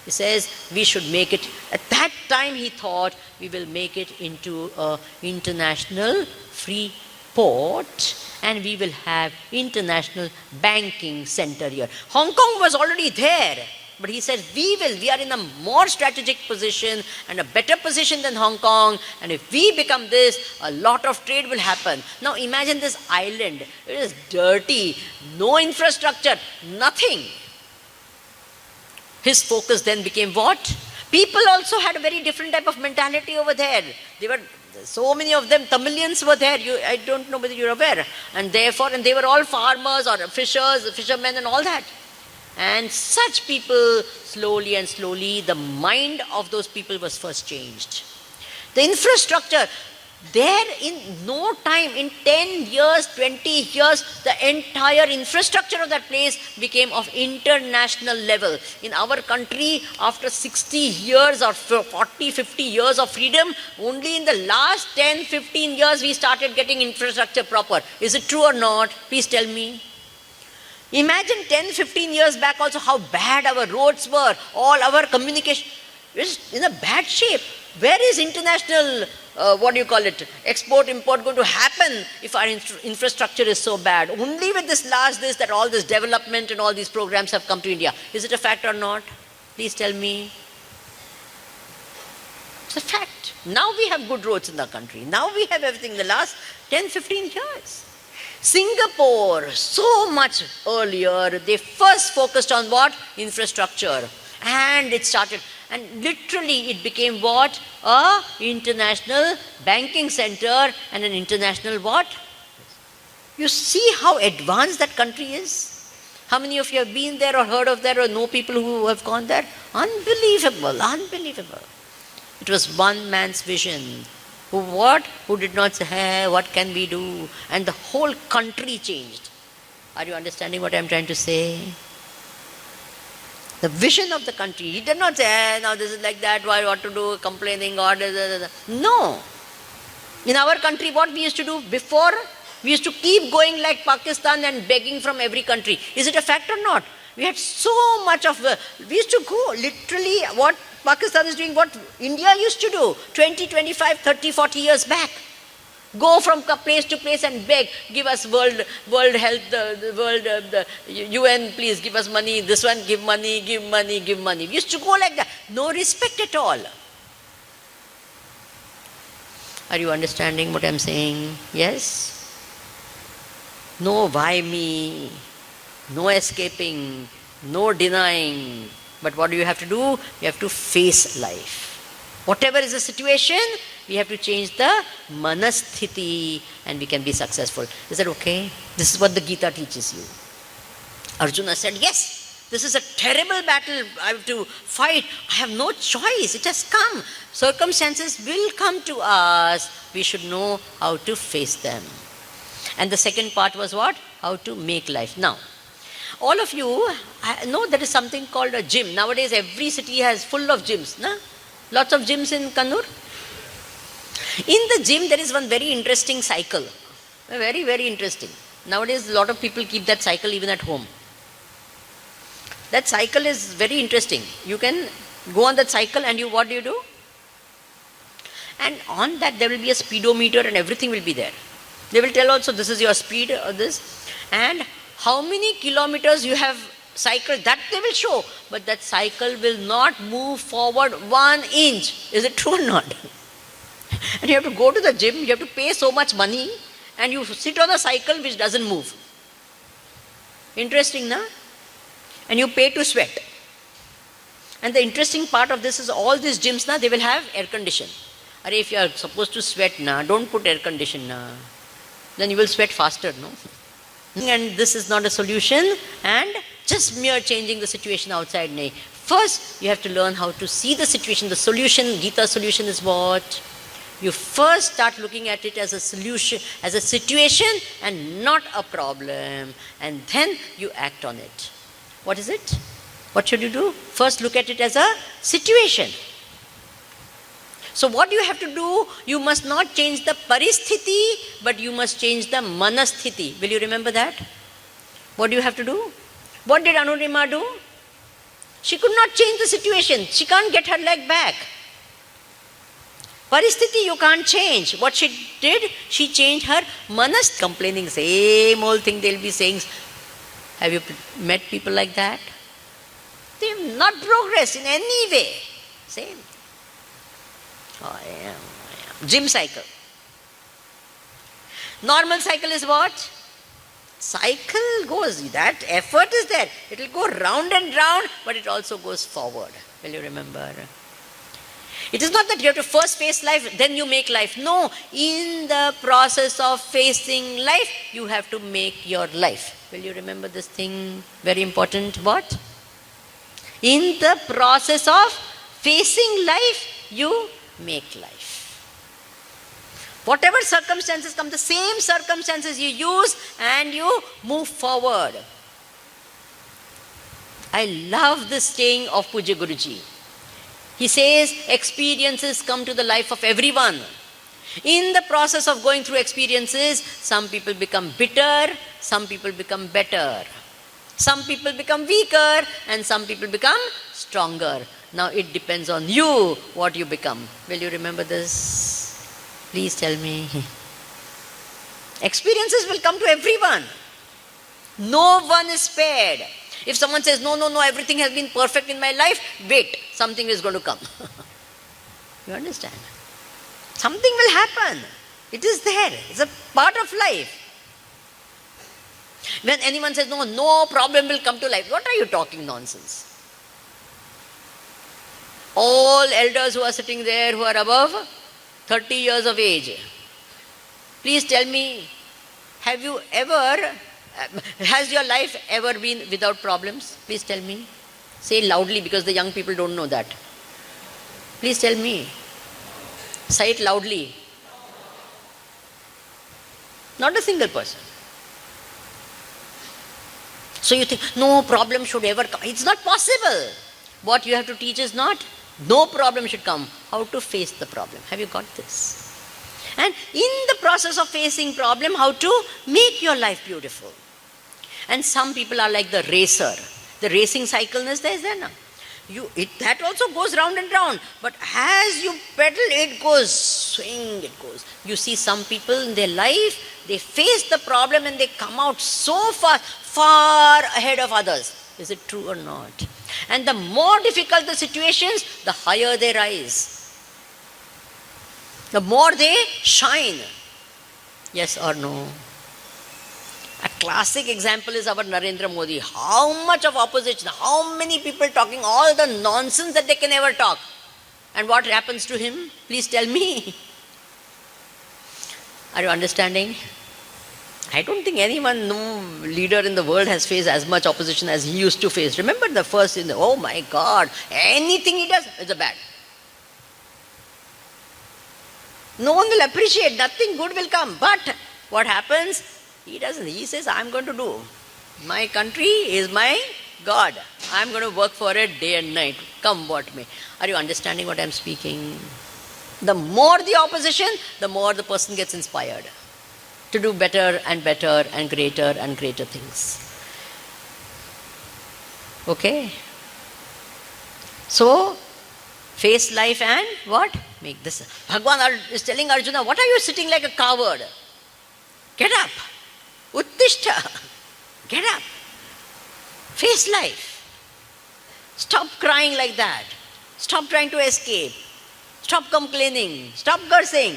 He says, we should make it, at that time he thought, we will make it into an international free port, and we will have international banking center here. Hong Kong was already there, but he said, we are in a more strategic position and a better position than Hong Kong, and if we become this, a lot of trade will happen. Now imagine this island, it is dirty, no infrastructure, nothing. His focus then became what? People also had a very different type of mentality over there. They were so many of them, Tamilians were there. I don't know whether you're aware. And they were all farmers or fishermen and all that. And such people, slowly and slowly, the mind of those people was first changed. The infrastructure, there in no time, in 10 years, 20 years, the entire infrastructure of that place became of international level. In our country, after 60 years or 40, 50 years of freedom, only in the last 10, 15 years we started getting infrastructure proper. Is it true or not? Please tell me. Imagine 10, 15 years back also how bad our roads were, all our communication is in a bad shape. Where is international, export, import going to happen if our infrastructure is so bad? Only with that all this development and all these programs have come to India. Is it a fact or not? Please tell me. It's a fact. Now we have good roads in the country. Now we have everything in the last 10, 15 years. Singapore, so much earlier, they first focused on what? Infrastructure. And it started, and literally it became what? A international banking center and an international what? You see how advanced that country is? How many of you have been there or heard of that or know people who have gone there? Unbelievable, unbelievable. It was one man's vision. Who did not say, hey, what can we do? And the whole country changed. Are you understanding what I'm trying to say? The vision of the country. He did not say, hey, now this is like that, what to do, complaining, or no. In our country, what we used to do before, we used to keep going like Pakistan and begging from every country. Is it a fact or not? We had so much of, we used to go literally what Pakistan is doing, what India used to do 20, 25, 30, 40 years back. Go from place to place and beg, give us world health, the UN, please give us money, this one, give money, give money, give money. We used to go like that. No respect at all. Are you understanding what I'm saying? Yes? No why me, no escaping, no denying. But what do you have to do? You have to face life. Whatever is the situation, we have to change the manasthiti and we can be successful. Is that okay? This is what the Gita teaches you. Arjuna said, yes, This is a terrible battle I have to fight. I have no choice. It has come. Circumstances will come to us. We should know how to face them. And the second part was what? How to make life. Now, all of you know there is something called a gym. Nowadays, every city has full of gyms. Na? Lots of gyms in Kannur. In the gym, there is one very interesting cycle. Very, very interesting. Nowadays, a lot of people keep that cycle even at home. That cycle is very interesting. You can go on that cycle and what do? And on that, there will be a speedometer and everything will be there. They will tell also this is your speed or this. And how many kilometers you have cycled, that they will show. But that cycle will not move forward 1 inch. Is it true or not? And you have to go to the gym, you have to pay so much money, and you sit on a cycle which doesn't move. Interesting, na? And you pay to sweat. And the interesting part of this is all these gyms, na, they will have air condition. Or if you are supposed to sweat, na, don't put air condition, na. Then you will sweat faster, no? And this is not a solution, and just mere changing the situation outside, nay. First, you have to learn how to see the situation. The solution, Gita solution is what? You first start looking at it as a solution, as a situation and not a problem. And then you act on it. What is it? What should you do? First look at it as a situation. So what you have to do, you must not change the paristhiti, but you must change the manasthiti. Will you remember that? What do you have to do? What did Anurima do? She could not change the situation. She can't get her leg back. Paristhiti you can't change. What she did, she changed her manas. Complaining, same old thing they'll be saying. Have you met people like that? They have not progressed in any way. Same. Oh, yeah. Gym cycle. Normal cycle is what? Cycle goes, that effort is there. It will go round and round, but it also goes forward. Will you remember? It is not that you have to first face life, then you make life. No, in the process of facing life, you have to make your life. Will you remember this thing? Very important. What? In the process of facing life, you make life. Whatever circumstances come, the same circumstances you use and you move forward. I love this saying of Puja Guruji. He says, experiences come to the life of everyone. In the process of going through experiences, some people become bitter, some people become better. Some people become weaker and some people become stronger. Now it depends on you what you become. Will you remember this? Please tell me. Experiences will come to everyone. No one is spared. If someone says, no, everything has been perfect in my life, wait, something is going to come. You understand? Something will happen. It is there. It's a part of life. When anyone says, no problem will come to life, what are you talking nonsense? All elders who are sitting there who are above 30 years of age, please tell me, has your life ever been without problems? Please tell me. Say loudly because the young people don't know that. Please tell me. Say it loudly. Not a single person. So you think, no problem should ever come. It's not possible. What you have to teach is not, no problem should come. How to face the problem. Have you got this? And in the process of facing problem, how to make your life beautiful. And some people are like the racer. The racing cycle is there now. That also goes round and round. But as you pedal, it goes, swing, it goes. You see some people in their life, they face the problem and they come out so far ahead of others. Is it true or not? And the more difficult the situations, the higher they rise. The more they shine. Yes or no? A classic example is our Narendra Modi. How much of opposition, how many people talking all the nonsense that they can ever talk. And what happens to him? Please tell me. Are you understanding? I don't think anyone, no leader in the world has faced as much opposition as he used to face. Remember the first, oh my God, anything he does is a bad. No one will appreciate, nothing good will come. But what happens? He doesn't. He says, I'm going to do. My country is my God. I'm going to work for it day and night. Come what may. Are you understanding what I'm speaking? The more the opposition, the more the person gets inspired to do better and better and greater things. Okay? So, face life and what? Make this. Bhagwan is telling Arjuna, what are you sitting like a coward? Get up. Uttishta. Get up. Face life. Stop crying like that. Stop trying to escape. Stop complaining. Stop cursing.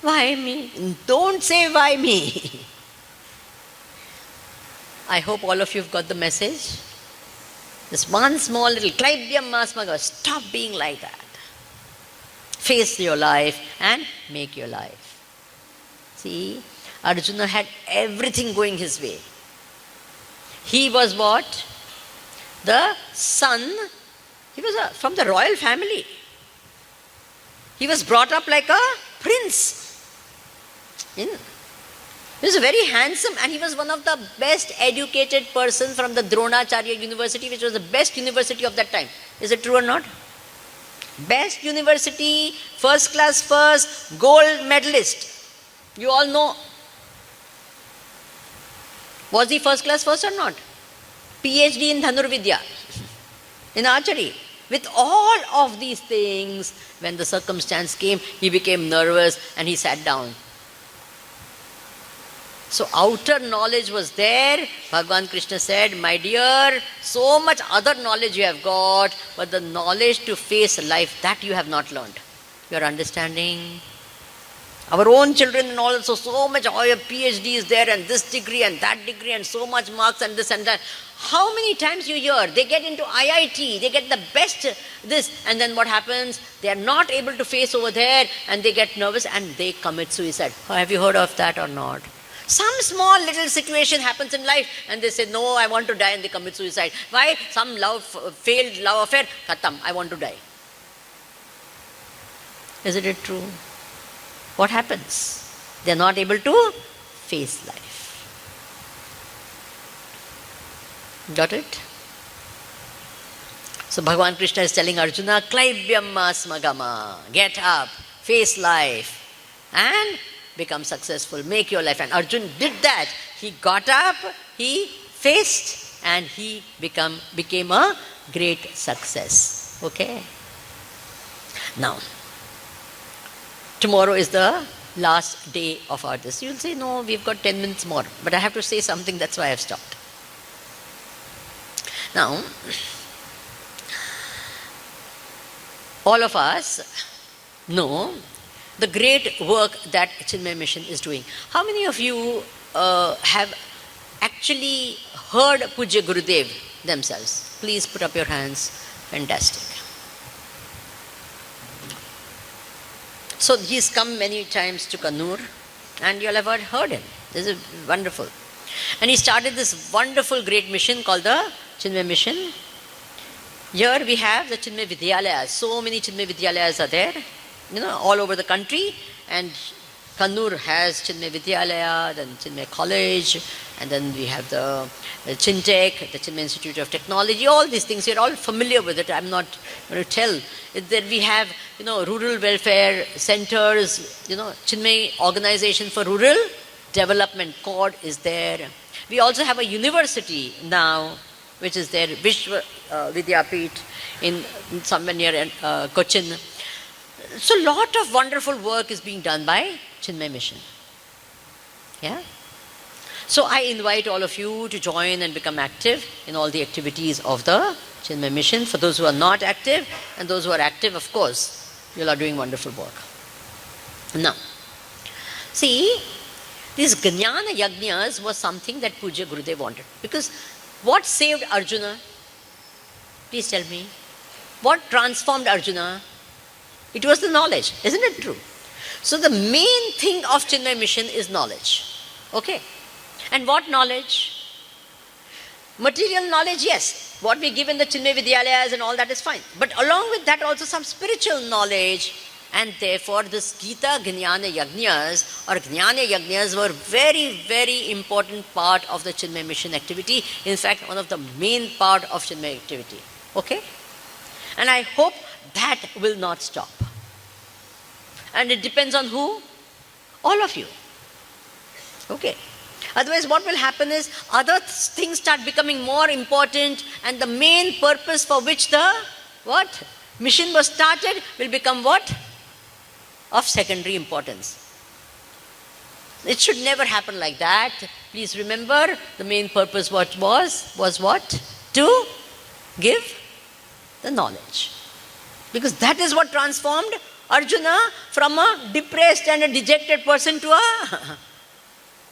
Why me? Don't say why me. I hope all of you have got the message. This one small little Klaibyam Masmaga. Stop being like that. Face your life and make your life. See, Arjuna had everything going his way. He was what? The son. He was from the royal family. He was brought up like a prince. He was very handsome, and he was one of the best educated persons from the Dronacharya University, which was the best university of that time. Is it true or not? Best university, first class first, gold medalist. You all know. Was he first class first or not? PhD in Dhanurvidya, in archery. With all of these things, when the circumstance came, he became nervous and he sat down. So outer knowledge was there. Bhagavan Krishna said, my dear, so much other knowledge you have got, but the knowledge to face life, that you have not learned. You are understanding? Our own children and also so much, oh, your PhD is there and this degree and that degree and so much marks and this and that. How many times you hear, they get into IIT, they get the best this, and then what happens? They are not able to face over there and they get nervous and they commit suicide. Oh, have you heard of that or not? Some small little situation happens in life and they say, no, I want to die, and they commit suicide. Why? Some failed love affair, khatam, I want to die. Isn't it true? What happens? They are not able to face life. Got it? So Bhagavan Krishna is telling Arjuna, Klaibyam Masmagama. Get up, face life, and become successful. Make your life. And Arjuna did that. He got up, he faced, and he became a great success. Okay? Now, tomorrow is the last day of our this. You'll say, no, we've got 10 minutes more. But I have to say something, that's why I've stopped. Now, all of us know the great work that Chinmay Mission is doing. How many of you have actually heard Pujya Gurudev themselves? Please put up your hands. Fantastic. So he's come many times to Kannur, and you'll have heard him. This is wonderful. And he started this wonderful great mission called the Chinmay Mission. Here we have the Chinmay Vidyalayas. So many Chinmay Vidyalayas are there, all over the country. And Kannur has Chinmay Vidyalaya, then Chinmay College, and then we have the Chintech, the Chinmay Institute of Technology. All these things, you're all familiar with it. I'm not going to tell. Then we have, rural welfare centers, Chinmay Organization for Rural Development, CORD is there. We also have a university now, which is there, Vishwa Vidyapit in somewhere near Cochin. So a lot of wonderful work is being done by Chinmay Mission. Yeah? So I invite all of you to join and become active in all the activities of the Chinmay Mission. For those who are not active and those who are active, of course, you are doing wonderful work. Now, see, these Jnana Yajnas was something that Pujya Gurudev wanted. Because what saved Arjuna? Please tell me. What transformed Arjuna? It was the knowledge. Isn't it true? So the main thing of Chinmay mission is knowledge. Okay? And what knowledge? Material knowledge, yes. What we give in the Chinmay Vidyalayas and all that is fine. But along with that also some spiritual knowledge. And therefore this Gita Jnana Yajnas or Jnana Yajnas were very, very important part of the Chinmay mission activity. In fact, one of the main part of Chinmay activity. Okay? And I hope that will not stop. And it depends on who? All of you. Okay? Otherwise what will happen is other things start becoming more important and the main purpose for which the what? Mission was started will become what? Of secondary importance. It should never happen like that. Please remember the main purpose what was what? To give the knowledge. Because that is what transformed Arjuna from a depressed and a dejected person to a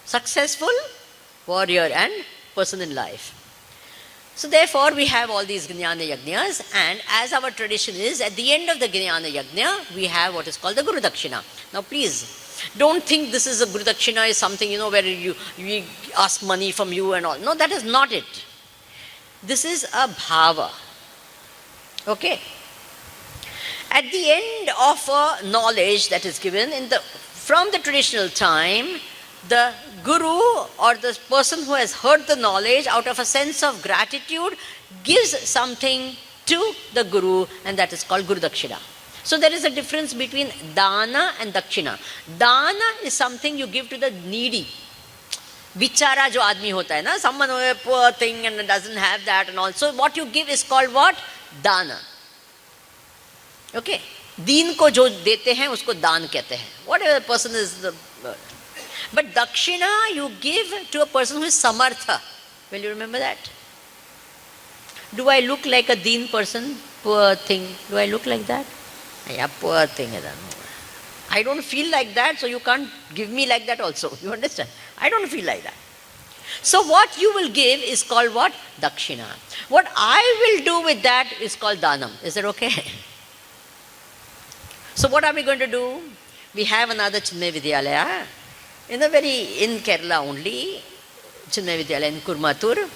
successful warrior and person in life. So therefore we have all these Jnana Yajnas, and as our tradition is, at the end of the Jnana Yajna, we have what is called the Guru Dakshina. Now please, don't think this is a Guru Dakshina is something, where we ask money from you and all. No, that is not it. This is a bhava. Okay? At the end of a knowledge that is given from the traditional time, the guru or the person who has heard the knowledge out of a sense of gratitude gives something to the guru, and that is called Guru Dakshina. So there is a difference between dana and dakshina. Dana is something you give to the needy. Bichara jo aadmi hota hai na, someone who is a poor thing and doesn't have that and all. So what you give is called what? Dana. Okay? Deen ko jo dete hain, usko daan kehte hain. Whatever the person is. But dakshina you give to a person who is samartha. Will you remember that? Do I look like a deen person? Poor thing. Do I look like that? Yeah, poor thing. I don't feel like that, so you can't give me like that also. You understand? I don't feel like that. So what you will give is called what? Dakshina. What I will do with that is called danam. Is that okay? So what are we going to do? We have another Chinmay Vidyalaya. In Kerala only, Chinmay Vidyalaya in Kurmatur.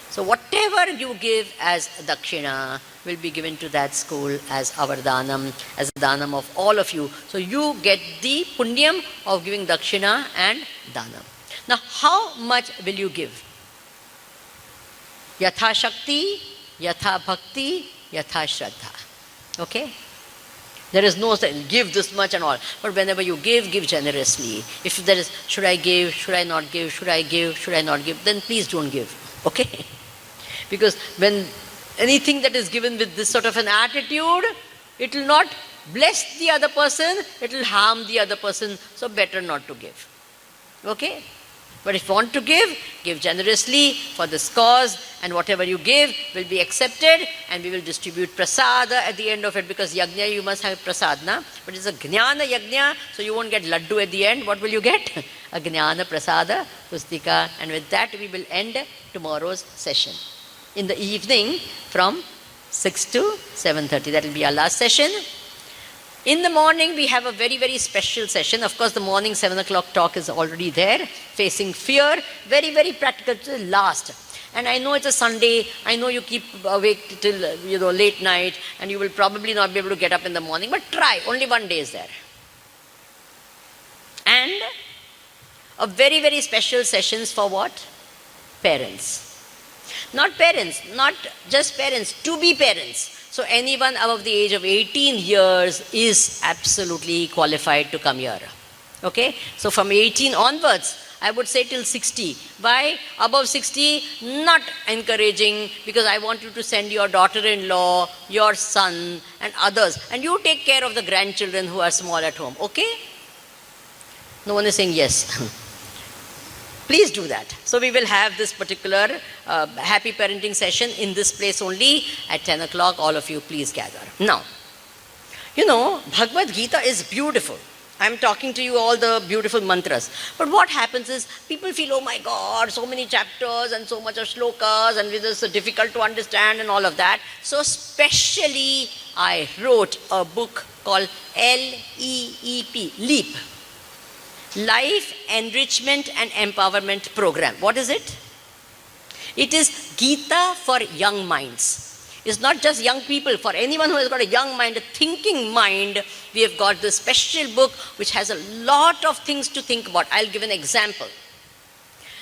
So whatever you give as dakshina will be given to that school as our danam, as a danam of all of you. So you get the punyam of giving dakshina and danam. Now how much will you give? Yatha Shakti, Yatha Bhakti, Yatha Shraddha. Okay? There is no saying, give this much and all. But whenever you give generously. If there is, should I give, should I not give, should I give, should I not give, then please don't give. Okay? Because when anything that is given with this sort of an attitude, it will not bless the other person, it will harm the other person. So better not to give. Okay? But if you want to give generously for this cause, and whatever you give will be accepted, and we will distribute prasada at the end of it, because yajna you must have prasad, na? But it's a jnana yajna, so you won't get laddu at the end. What will you get? A jnana prasada pustika. And with that we will end tomorrow's session. In the evening from 6 to 7:30. That will be our last session. In the morning, we have a very, very special session. Of course, the morning 7 o'clock talk is already there. Facing fear. Very, very practical to the last. And I know it's a Sunday. I know you keep awake till late night, and you will probably not be able to get up in the morning. But try. Only one day is there. And a very, very special sessions for what? Parents. Not parents. Not just parents. To be parents. So anyone above the age of 18 years is absolutely qualified to come here. Okay? So from 18 onwards, I would say till 60. Why? Above 60, not encouraging, because I want you to send your daughter-in-law, your son and others. And you take care of the grandchildren who are small at home. Okay? No one is saying yes. Please do that. So we will have this particular happy parenting session in this place only at 10 o'clock. All of you please gather. Now, Bhagavad Gita is beautiful. I'm talking to you all the beautiful mantras. But what happens is people feel, oh my God, so many chapters and so much of shlokas and it is so difficult to understand and all of that. So especially I wrote a book called LEEP, LEAP, Life Enrichment and Empowerment Program. What is it? It is Gita for young minds. It's not just young people. For anyone who has got a young mind, a thinking mind, we have got this special book which has a lot of things to think about. I'll give an example.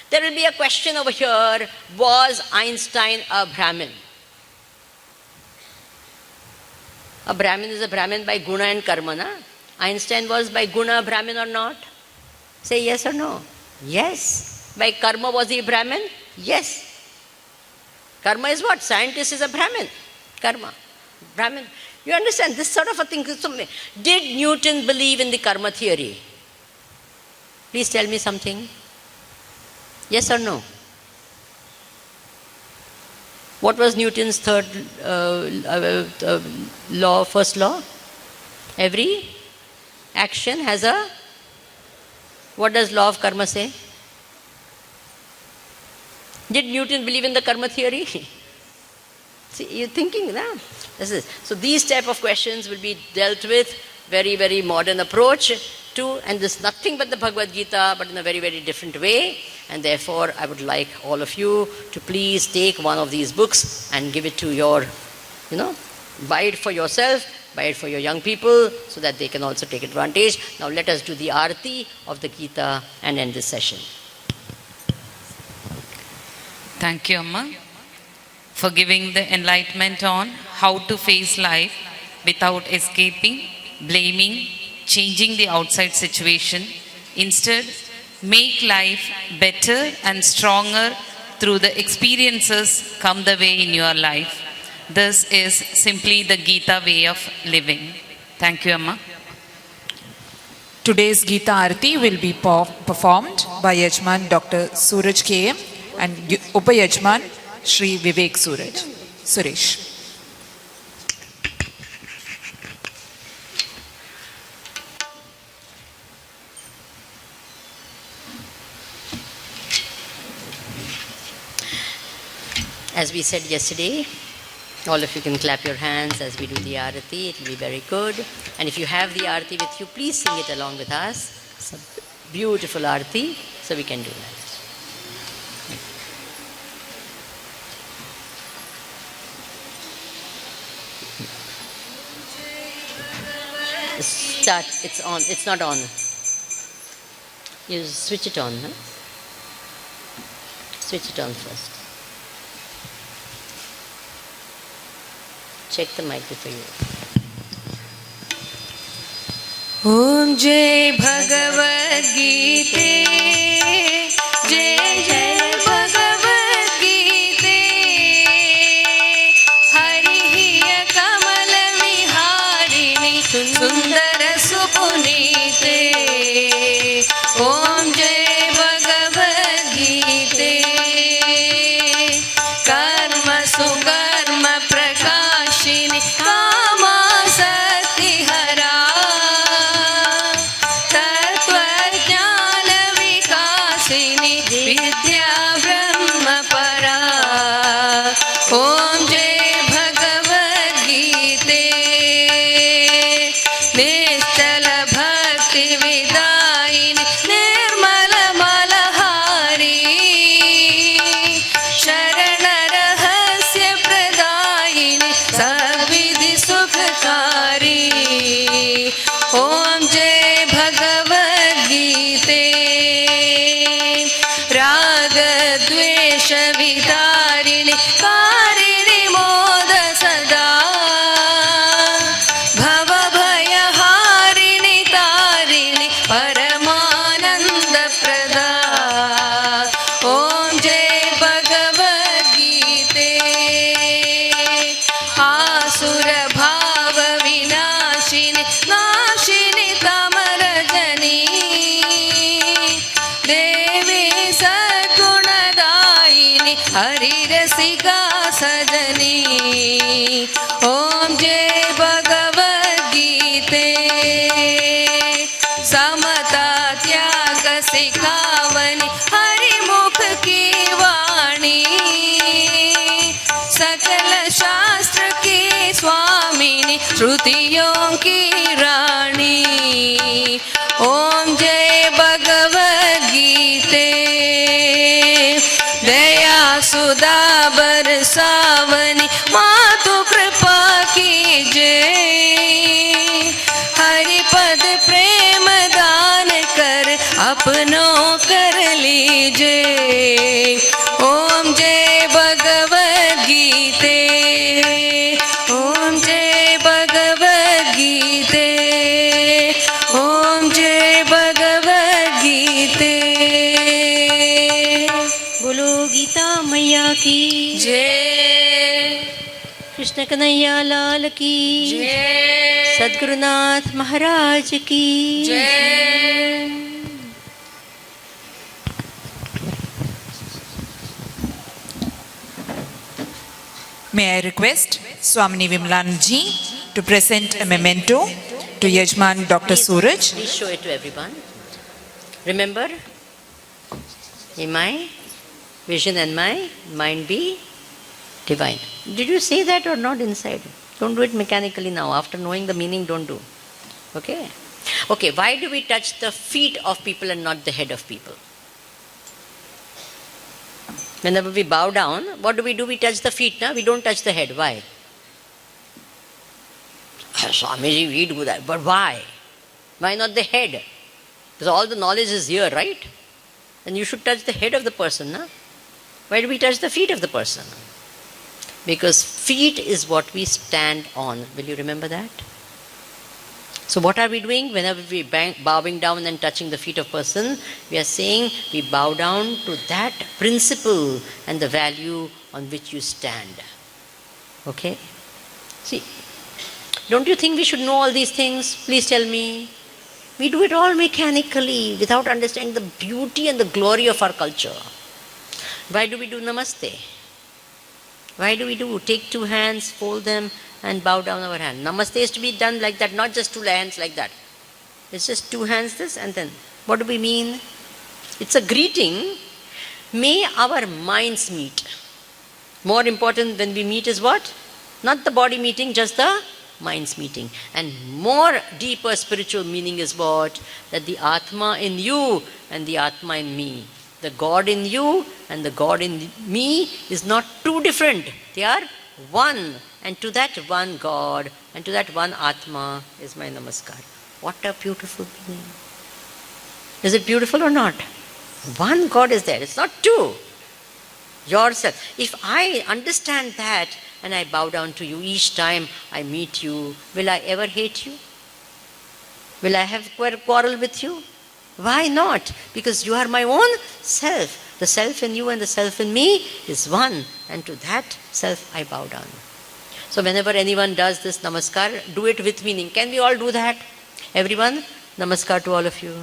There will be a question over here, was Einstein a Brahmin? A Brahmin is a Brahmin by guna and karma, na? Einstein was by guna a Brahmin or not? Say yes or no. Yes. By karma was he a Brahmin? Yes. Karma is what? Scientist is a Brahmin. Karma. Brahmin. You understand? This sort of a thing. Did Newton believe in the karma theory? Please tell me something. Yes or no? What was Newton's third law, first law? Every action has a... What does law of karma say? Did Newton believe in the karma theory? See, you're thinking, no? So these type of questions will be dealt with very, very modern approach to, and this is nothing but the Bhagavad Gita, but in a very, very different way. And therefore, I would like all of you to please take one of these books and give it to your, buy it for yourself, buy it for your young people, so that they can also take advantage. Now let us do the arati of the Gita and end this session. Thank you, Amma, for giving the enlightenment on how to face life without escaping, blaming, changing the outside situation. Instead, make life better and stronger through the experiences come the way in your life. This is simply the Gita way of living. Thank you, Amma. Today's Gita Arati will be performed by Yajman Dr. Suraj K.M. and Upayajman Shri Vivek Suresh. As we said yesterday, all of you can clap your hands as we do the arati. It will be very good. And if you have the arati with you, please sing it along with us. It's a beautiful arati, so we can do that. Start. It's on. It's not on. You switch it on. Huh? Switch it on first. Check the mic before you. Om Jai Bhagavad Gita, Jai Jai Bhagavad Gita, Hariya Kamala Viharini, Sundara Supunite. Om Jai Bhagavad Gita, Karma Sukarma Prakashini, Kama Sakti Hara, Tattva Jnana Vikasini, Vidya Brahma Para. Om Jai Bhagavad Gita, Nischala Bhakti Vidayini, Nirmala Malahari, Sharana Rahasya Pradayini, Sabvidhi Sukhakari. Om Jai Bhagavad Gita, Raga Dvesha Vidarini, Karini Moda Sada, Bhava Bhaya Harini Tarini, Paramananda Prada. Om Jai Bhagavad Gita, Asura Bhava Vinashini, Nashini Tamarajani, Devi Sadgunadaini, Hari Rasika Sajani. Om Jai Bhagavad Gita, Samata Tyaga Sikhavani, Hari Mukh Ki Vani, Sakala Shastra Ki Swamini, श्रुतियों की रानी। ओम जय भगवद गीते, दया सुधा बरसावनी मातु कृपा कीजे। हरिपद प्रेम दान कर अपनों कर लीजे। ओम जय भगवद गीते, ओम जय भगवद गीते, ओम जय भगवद गीते। बोलो गीता मैया की जय, कृष्ण कन्हैया लाल की जय, सद्गुरुनाथ महाराज की जय। May I request Swamini Vimlanji to present a memento to Yajman Dr. Suraj. Please show it to everyone. Remember, may my vision and my mind be divine. Did you say that or not inside? Don't do it mechanically now. After knowing the meaning, don't do. Okay? Okay, why do we touch the feet of people and not the head of people? Whenever we bow down, what do? We touch the feet, na? We don't touch the head. Why? Swamiji, we do that. But why? Why not the head? Because all the knowledge is here, right? Then you should touch the head of the person, na? Why do we touch the feet of the person? Because feet is what we stand on. Will you remember that? So what are we doing? Whenever we bowing down and touching the feet of person, we are saying we bow down to that principle and the value on which you stand. Okay? See, don't you think we should know all these things? Please tell me. We do it all mechanically without understanding the beauty and the glory of our culture. Why do we do namaste? Why do we do? Take two hands, fold them, and bow down our hand. Namaste is to be done like that, not just two hands like that. It's just two hands this and then. What do we mean? It's a greeting. May our minds meet. More important when we meet is what? Not the body meeting, just the minds meeting. And more deeper spiritual meaning is what? That the Atma in you and the Atma in me. The God in you and the God in me is not two different. They are one. And to that one God and to that one Atma is my namaskar. What a beautiful meaning. Is it beautiful or not? One God is there. It's not two. Yourself. If I understand that and I bow down to you each time I meet you, will I ever hate you? Will I have quarrel with you? Why not? Because you are my own self. The self in you and the self in me is one. And to that self I bow down. So whenever anyone does this namaskar, do it with meaning. Can we all do that? Everyone, namaskar to all of you.